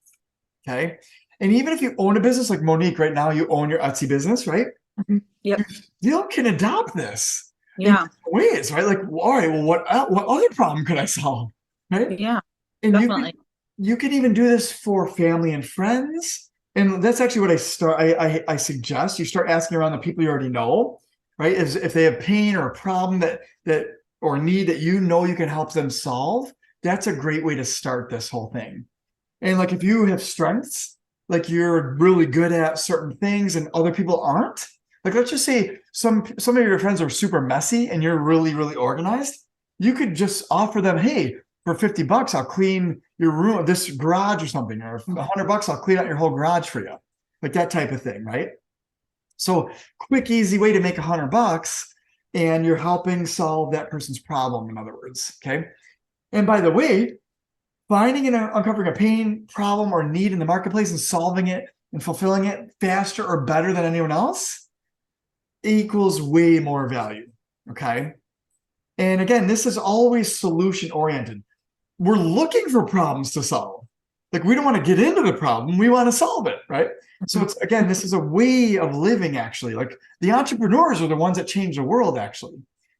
Okay. And even if you own a business like Monique, right now, you own your Etsy business, right? Yep. You still can adopt this Yeah. in ways, right? Like, all right, well, what other problem could I solve? Right. Yeah. And Definitely. you can even do this for family and friends. And that's actually what I suggest. You start asking around the people you already know, right? If they have pain or a problem that or need that you can help them solve, that's a great way to start this whole thing. And like if you have strengths, like you're really good at certain things and other people aren't, like let's just say some of your friends are super messy and you're really, really organized, you could just offer them, hey, for $50, I'll clean your room, this garage or something, or $100, I'll clean out your whole garage for you. Like that type of thing, right? So quick, easy way to make $100, and you're helping solve that person's problem, in other words, okay? And by the way, finding and uncovering a pain, problem, or need in the marketplace and solving it and fulfilling it faster or better than anyone else equals way more value, okay? And again, this is always solution oriented. We're looking for problems to solve. Like we don't want to get into the problem, we want to solve it, right? So it's, again, this is a way of living, actually. Like the entrepreneurs are the ones that change the world, actually.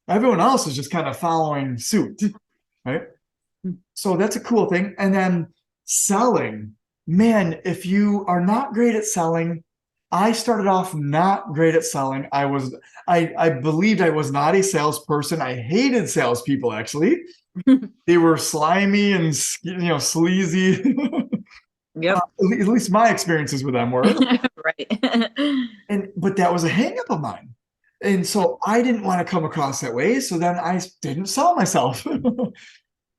Everyone else is just kind of following suit, right? So that's a cool thing. And then selling, man, if you are not great at selling, I started off not great at selling. I believed I was not a salesperson. I hated salespeople, actually. They were slimy and sleazy. Yep. At least my experiences with them were. Right. But that was a hang up of mine. And so I didn't want to come across that way. So then I didn't sell myself.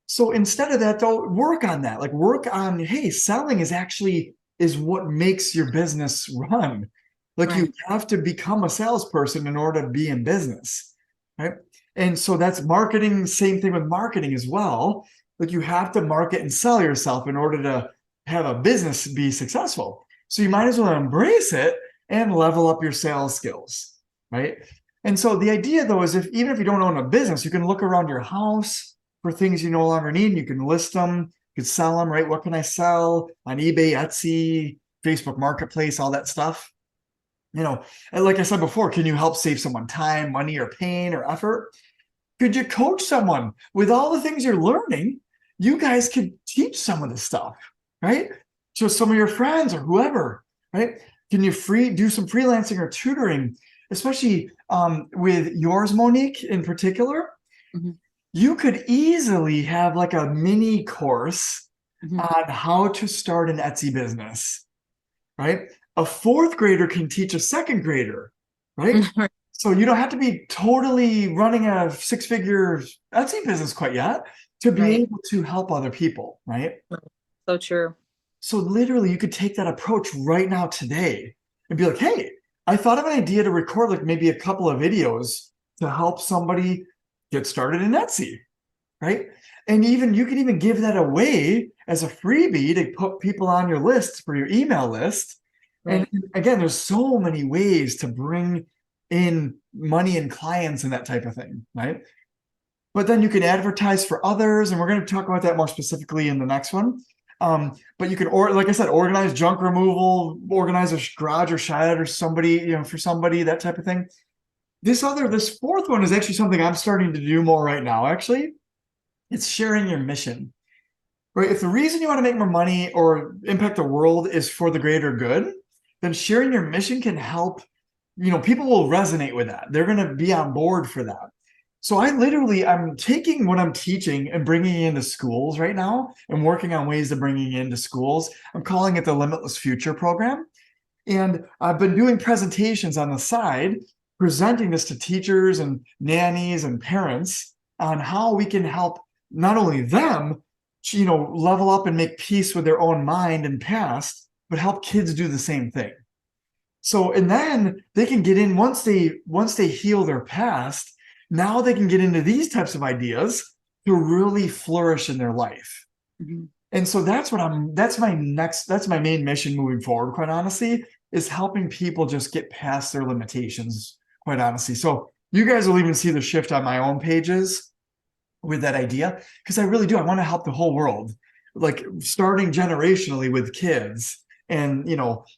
So instead of that, though, work on that. Like work on, hey, selling is what makes your business run. Like Right. you have to become a salesperson in order to be in business, right? And so that's marketing. Same thing with marketing as well. Like you have to market and sell yourself in order to have a business be successful. So you might as well embrace it and level up your sales skills, right? And so the idea, though, is even if you don't own a business, you can look around your house for things you no longer need. And you can list them, you can sell them, right? What can I sell on eBay, Etsy, Facebook Marketplace, all that stuff? You know, and like I said before, can you help save someone time, money, or pain or effort? Could you coach someone with all the things you're learning? You guys could teach some of this stuff, right? To some of your friends or whoever, right? Can you do some freelancing or tutoring, especially with yours, Monique, in particular? Mhm. You could easily have like a mini course Mhm. on how to start an Etsy business, right? A fourth grader can teach a second grader, right? So you don't have to be totally running a six-figure Etsy business quite yet to be Right. able to help other people, right? So true. So literally you could take that approach right now today and be like, hey, I thought of an idea to record like maybe a couple of videos to help somebody get started in Etsy, right? And even you can even give that away as a freebie to put people on your list for your email list. And Right. again, there's so many ways to bring in money and clients and that type of thing, right? But then you can advertise for others, and we're going to talk about that more specifically in the next one. But you can, or like I said, organize junk removal, organize a garage or shed or somebody, for somebody, that type of thing. This fourth one is actually something I'm starting to do more right now, actually. It's sharing your mission, right? If the reason you want to make more money or impact the world is for the greater good, then sharing your mission can help. People will resonate with that. They're going to be on board for that. So I'm taking what I'm teaching and bringing it into schools right now and working on ways of bringing it into schools. I'm calling it the Limitless Future program. And I've been doing presentations on the side, presenting this to teachers and nannies and parents on how we can help not only them, level up and make peace with their own mind and past, but help kids do the same thing. So, and then they can get in once they heal their past, now they can get into these types of ideas to really flourish in their life. Mhm. And so that's my main mission moving forward, quite honestly, is helping people just get past their limitations, quite honestly. So you guys will even see the shift on my own pages with that idea, because I really do. I want to help the whole world, like starting generationally with kids and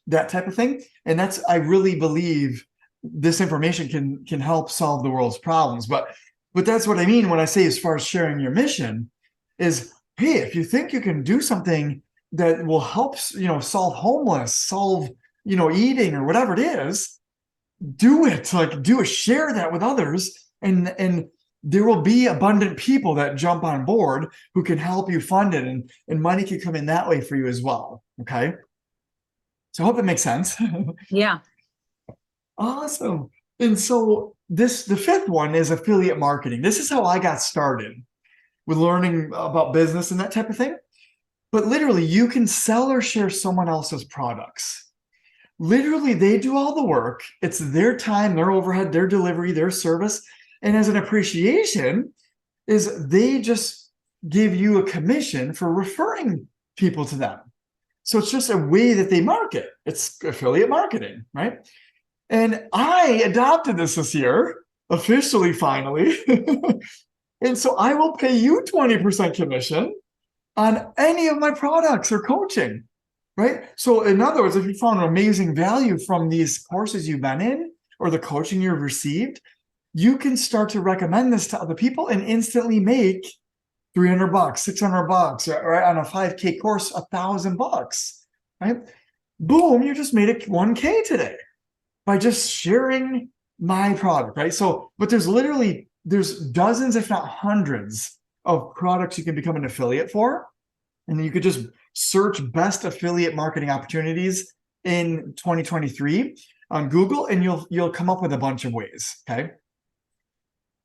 that type of thing. And I really believe this information can help solve the world's problems. But that's what I mean when I say, as far as sharing your mission, is hey, if you think you can do something that will help, solve homeless, solve, eating or whatever it is, do it. Like do it, share that with others, and there will be abundant people that jump on board who can help you fund it, and money can come in that way for you as well. Okay. So I hope it makes sense. Yeah. Awesome. And so the fifth one is affiliate marketing. This is how I got started with learning about business and that type of thing. But literally, you can sell or share someone else's products. Literally, they do all the work. It's their time, their overhead, their delivery, their service. And as an appreciation, is they just give you a commission for referring people to them. So it's just a way that they market. It's affiliate marketing, right? And I adopted this year, officially, finally. And so I will pay you 20% commission on any of my products or coaching, right? So in other words, if you found amazing value from these courses you've been in or the coaching you've received, you can start to recommend this to other people and instantly make $300, $600, right? On a 5K course, $1,000, right? Boom, you just made it 1K today by just sharing my product, right? So, but there's dozens, if not hundreds, of products you can become an affiliate for. And you could just search best affiliate marketing opportunities in 2023 on Google, and you'll come up with a bunch of ways. Okay.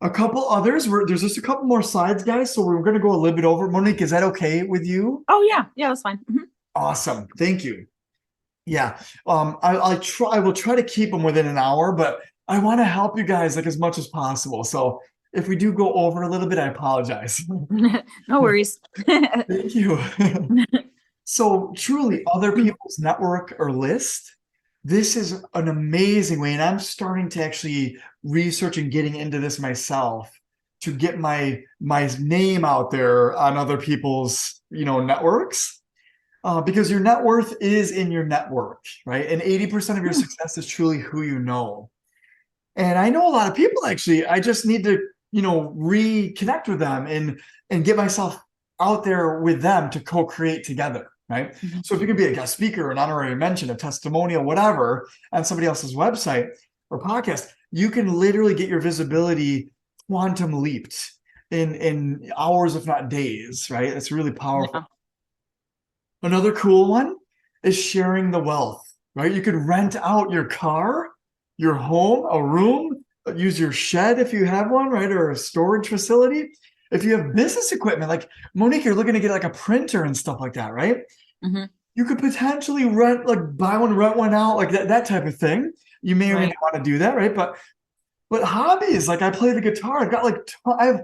A couple others. There's just a couple more slides, guys. So we're going to go a little bit over. Monique, is that okay with you? Oh yeah. Yeah, that's fine. Mhm. Awesome. Thank you. Yeah. I will try to keep them within an hour, but I want to help you guys like as much as possible. So if we do go over a little bit, I apologize. No worries. Thank you. So truly, other people's network or list, this is an amazing way. And I'm starting to actually research and getting into this myself to get my name out there on other people's, networks. because your net worth is in your network, right? And 80% of your Hmm. success is truly who you know. And I know a lot of people actually. I just need to, reconnect with them and get myself out there with them to co-create together, right? Mhm. So if you can be a guest speaker, an honorary mention, a testimonial, whatever, on somebody else's website or podcast, you can literally get your visibility quantum leaped in hours, if not days, right? It's really powerful. Yeah. Another cool one is sharing the wealth, right? You could rent out your car, your home, a room, use your shed if you have one, right? Or a storage facility. If you have business equipment, like Monique, you're looking to get like a printer and stuff like that, right? Hmm. You could potentially rent, like buy one, rent one out, like that type of thing. You may or may Right. not want to do that, right? But hobbies, like I play the guitar. I've got I have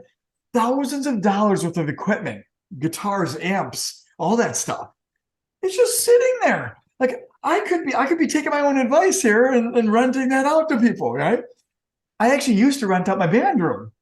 thousands of dollars worth of equipment, guitars, amps, all that stuff. It's just sitting there. Like I could be taking my own advice here and renting that out to people, right? I actually used to rent out my band room.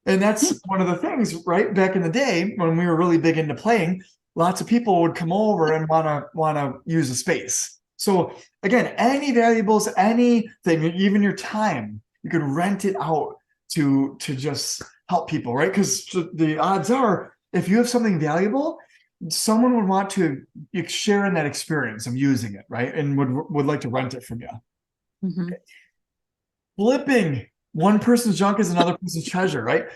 And Hmm. that's one of the things, right? Back in the day when we were really big into playing, lots of people would come over and wanna use the space. So again, any valuables, anything, even your time, you could rent it out to just help people, right? Because the odds are, if you have something valuable, someone would want to share in that experience of using it, right? And would like to rent it from you. Hmm. Flipping one person's junk is another person's treasure, right?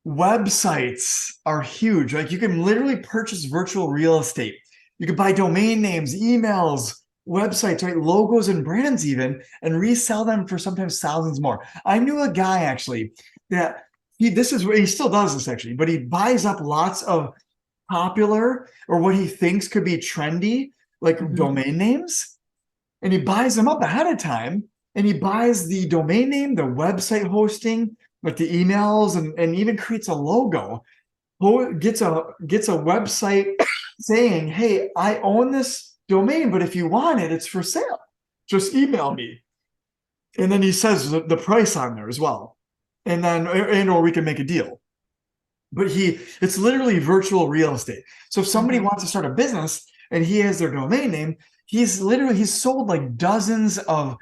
Websites are huge. Like you can literally purchase virtual real estate. You can buy domain names, emails, websites, right? Logos and brands even, and resell them for sometimes thousands more. I knew a guy actually that this is where he still does this actually, but he buys up lots of popular or what he thinks could be trendy, like Hmm. domain names, and he buys them up ahead of time. And he buys the domain name, the website hosting, like the emails, and even creates a logo. Gets a website saying, "Hey, I own this domain, but if you want it, it's for sale. Just email me." And then he says the price on there as well. And then, or we can make a deal. But it's literally virtual real estate. So if somebody Hmm. wants to start a business and he has their domain name, he's sold like dozens of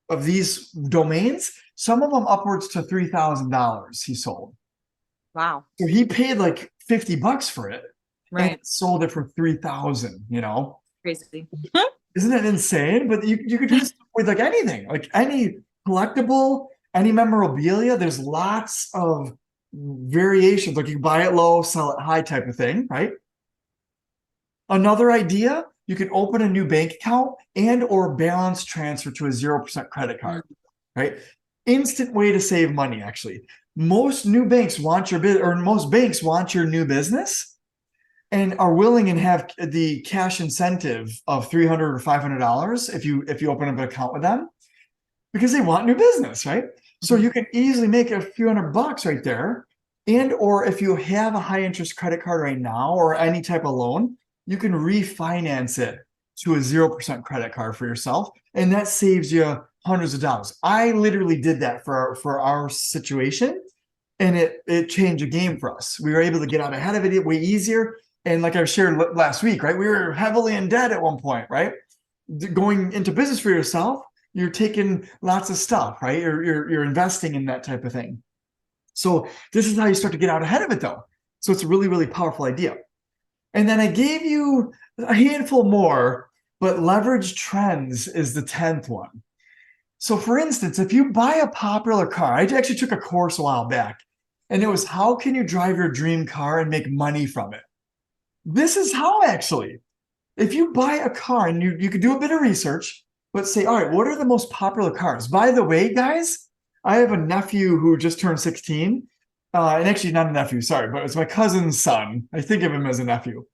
of these domains, some of them upwards to $3,000 he sold. Wow. So he paid like $50 for it and Right. sold it for 3,000, Crazy. Isn't it insane? But you could do this with like anything, like any collectible, any memorabilia. There's lots of variations. Like you can buy it low, sell it high type of thing, right? Another idea, you can open a new bank account and or balance transfer to a 0% credit card, right? Instant way to save money, actually. Most banks want your new business and are willing and have the cash incentive of $300 or $500 if you open up an account with them because they want new business, right? So Mhm. you can easily make a few $100 right there. And or if you have a high interest credit card right now or any type of loan, you can refinance it to a 0% credit card for yourself. And that saves you hundreds of dollars. I literally did that for our situation. And it changed the game for us. We were able to get out ahead of it way easier. And like I shared last week, right? We were heavily in debt at one point, right? Going into business for yourself, you're taking lots of stuff, right? You're investing in that type of thing. So this is how you start to get out ahead of it, though. So it's a really, really powerful idea. And then I gave you a handful more, but leverage trends is the 10th one. So for instance, if you buy a popular car, I actually took a course a while back, and it was how can you drive your dream car and make money from it? This is how actually. If you buy a car and you could do a bit of research, but say, all right, what are the most popular cars? By the way, guys, I have a nephew who just turned 16. And actually not a nephew, sorry, but it's my cousin's son. I think of him as a nephew.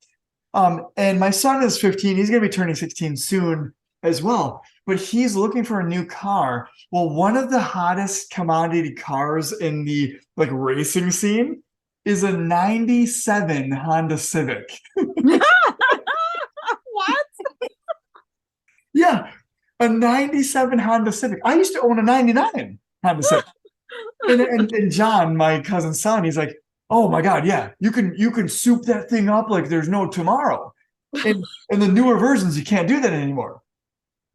And my son is 15. He's going to be turning 16 soon as well. But he's looking for a new car. Well, one of the hottest commodity cars in the like racing scene is a 97 Honda Civic. What? Yeah, a 97 Honda Civic. I used to own a 99 Honda Civic. And John, my cousin's son, he's like, "Oh my God, yeah, you can soup that thing up like there's no tomorrow." In the newer versions, you can't do that anymore.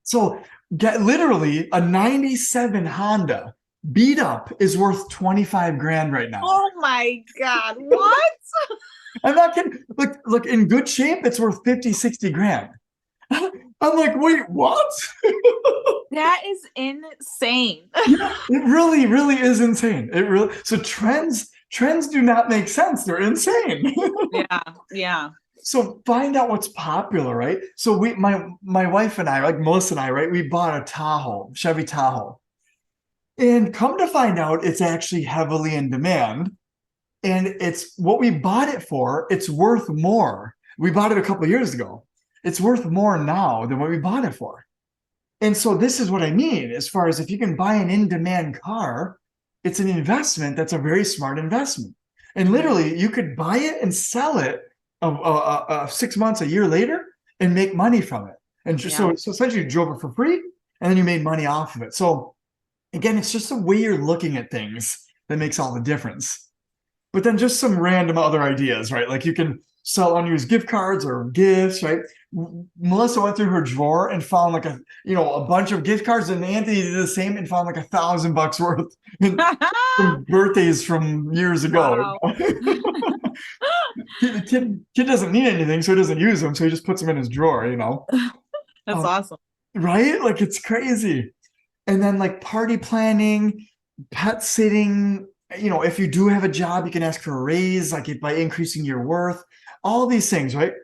So get literally a 97 Honda beat up is worth 25 grand right now. Oh my God. What? I'm not kidding. Look, in good shape, it's worth 50, 60 grand. I'm like, wait, what? That is insane. Yeah, it really, really is insane. It really, so trends do not make sense. They're insane. Yeah. Yeah. So find out what's popular, right? So my wife and I, like Melissa and I, right, we bought a Tahoe, Chevy Tahoe. And come to find out, it's actually heavily in demand. And it's what we bought it for, it's worth more. We bought it a couple of years ago. It's worth more now than what we bought it for. And so this is what I mean as far as if you can buy an in-demand car, it's an investment that's a very smart investment. And literally, you could buy it and sell it 6 months, a year later, and make money from it. And just, Yeah. so essentially, you drove it for free, and then you made money off of it. So again, it's just the way you're looking at things that makes all the difference. But then just some random other ideas, right? Like you can sell unused gift cards or gifts, right? Melissa went through her drawer and found like a bunch of gift cards, and Anthony did the same and found like $1,000 worth from birthdays from years ago. Wow. The kid doesn't need anything, so he doesn't use them, so he just puts them in his drawer, That's awesome. right? Like it's crazy. And then like party planning, pet sitting, if you do have a job, you can ask for a raise, like by increasing your worth, all these things, right?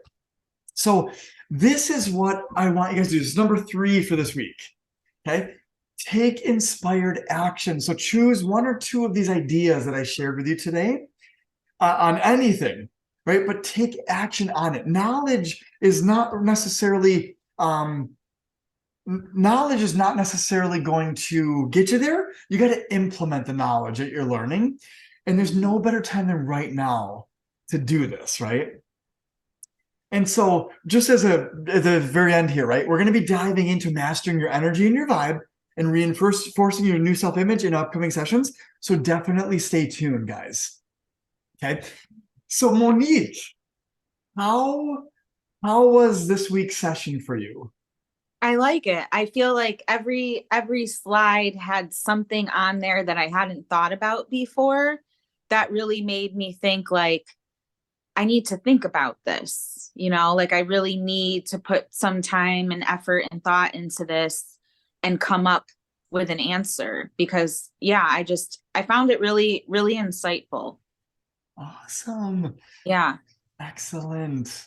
So this is what I want you guys to do. This is number 3 for this week. Okay. Take inspired action. So choose 1 or 2 of these ideas that I shared with you today on anything, right? But take action on it. Knowledge is not necessarily going to get you there. You got to implement the knowledge that you're learning. And there's no better time than right now to do this, right? And so just at the very end here, right, we're going to be diving into mastering your energy and your vibe and reinforcing your new self-image in upcoming sessions. So definitely stay tuned, guys. Okay. So Monique, how was this week's session for you? I like it. I feel like every slide had something on there that I hadn't thought about before that really made me think like I need to think about this, like I really need to put some time and effort and thought into this and come up with an answer because yeah, I found it really, really insightful. Awesome. Yeah. Excellent.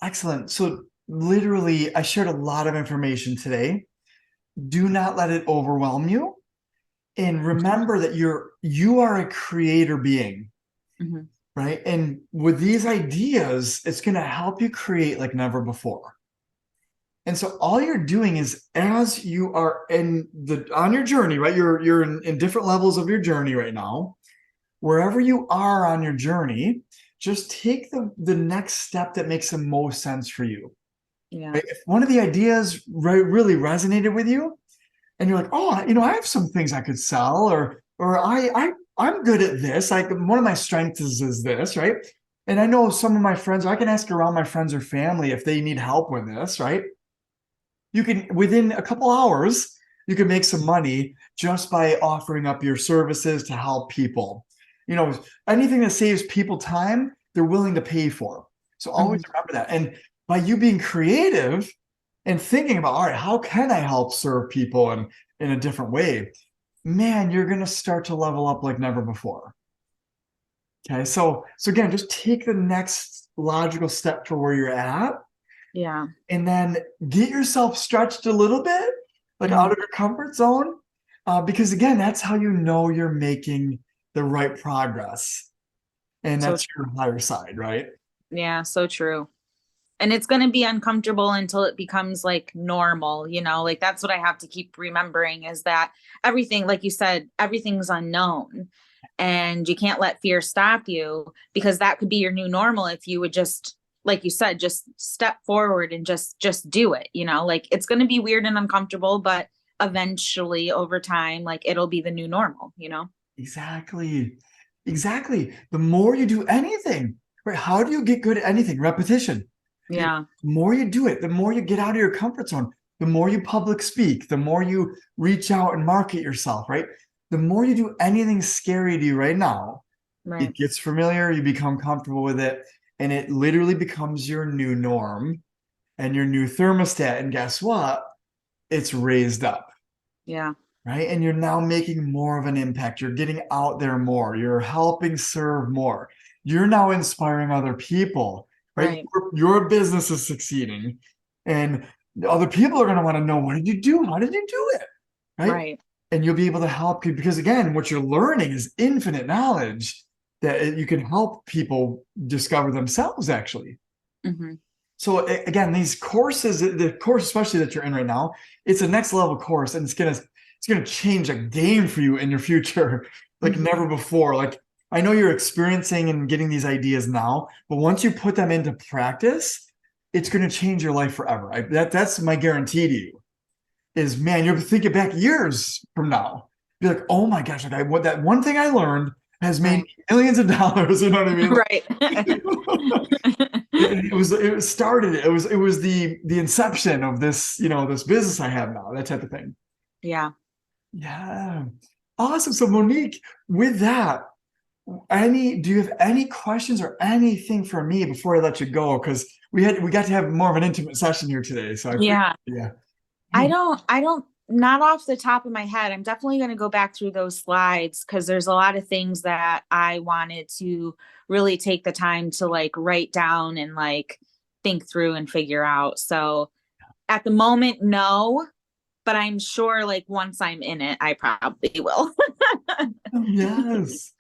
Excellent. So literally, I shared a lot of information today. Do not let it overwhelm you. And remember that you are a creator being, Mm-hmm. right? And with these ideas, it's going to help you create like never before. And so all you're doing is as you are on your journey, right? You're in different levels of your journey right now. Wherever you are on your journey, just take the next step that makes the most sense for you. Yeah. Right? If one of the ideas really resonated with you, and you're like, oh, I have some things I could sell, or I'm good at this. Like one of my strengths is this, right? And I know some of my friends, I can ask around my friends or family if they need help with this, right? You can, within a couple hours, you can make some money just by offering up your services to help people. Anything that saves people time, they're willing to pay for. So always remember that. And by you being creative and thinking about, all right, how can I help serve people in a different way? Man, you're going to start to level up like never before. Okay. So again, just take the next logical step for where you're at. Yeah. And then get yourself stretched a little bit, like out of your comfort zone. Because again, that's how you know you're making the right progress. And So that's your higher side, right? yeah, so true. And it's going to be uncomfortable until it becomes like normal, like that's what I have to keep remembering is that everything, like you said, everything's unknown and you can't let fear stop you because that could be your new normal if you would just, like you said, just step forward and just do it, like it's going to be weird and uncomfortable, but eventually over time, like it'll be the new normal. Exactly. Exactly. The more you do anything, right? How do you get good at anything? Repetition. Yeah. The more you do it, the more you get out of your comfort zone, the more you public speak, the more you reach out and market yourself, right? The more you do anything scary to you right now, Right. it gets familiar, you become comfortable with it, and it literally becomes your new norm and your new thermostat. And guess what? It's raised up, Yeah. right? And you're now making more of an impact. You're getting out there more. You're helping serve more. You're now inspiring other people, right? Right. Your business is succeeding, and other people are going to want to know, what did you do? How did you do it? Right? Right. And you'll be able to help you, because again, what you're learning is infinite knowledge that you can help people discover themselves actually. Hmm. So again, these courses, the course especially that you're in right now, it's a next level course, and it's gonna change a game for you in your future like Hmm. never before. Like, I know you're experiencing and getting these ideas now, but once you put them into practice, it's gonna change your life forever. That's my guarantee to you. Is, man, you'll think it back years from now, be like, oh my gosh, like what that one thing I learned has made Right. me millions of dollars. You know what I mean? Right. It started, it was the inception of this, this business I have now, that type of thing. Yeah. Yeah. Awesome. So Monique, with that, do you have any questions or anything for me before I let you go? Because we got to have more of an intimate session here today. So I appreciate, Yeah. yeah. I don't, not off the top of my head. I'm definitely going to go back through those slides because there's a lot of things that I wanted to really take the time to like write down and like think through and figure out. So at the moment, no, but I'm sure like once I'm in it, I probably will. Yes.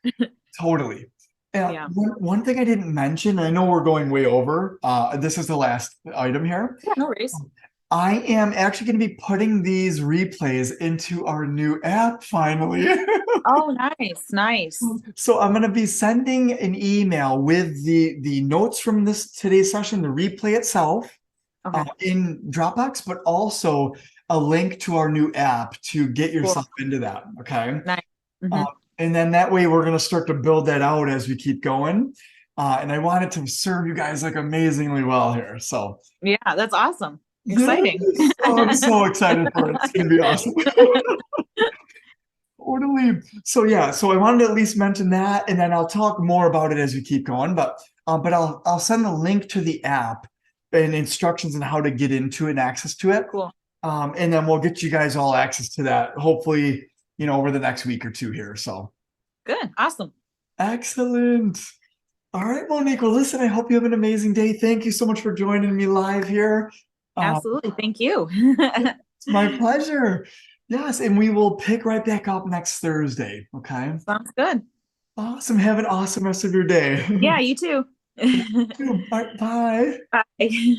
Totally. Yeah. One thing I didn't mention, I know we're going way over. This is the last item here. Yeah, no worries. I am actually going to be putting these replays into our new app finally. Oh, nice, nice. So I'm going to be sending an email with the notes from this today's session, the replay itself, Okay, in Dropbox, but also a link to our new app to get cool. yourself into that. Okay. Nice. Uh, Hmm. and then that way we're going to start to build that out as we keep going. And I want it to serve you guys like amazingly well here. So Yeah, that's awesome. Exciting. yes, oh, I'm so excited for it. It's going to be awesome. Totally. So yeah, so I wanted to at least mention that, and then I'll talk more about it as we keep going. But I'll send the link to the app and instructions on how to get into it and access to it. Cool. And then we'll get you guys all access to that, hopefully, over the next week or two here. So Good. Awesome. excellent. All right, Monique. Well, listen, I hope you have an amazing day. Thank you so much for joining me live here. Uh, Absolutely. Thank you. it's my pleasure. Yes, and we will pick right back up next Thursday. Okay. Sounds good. Awesome. Have an awesome rest of your day. Yeah, you too. Bye. Bye. Bye.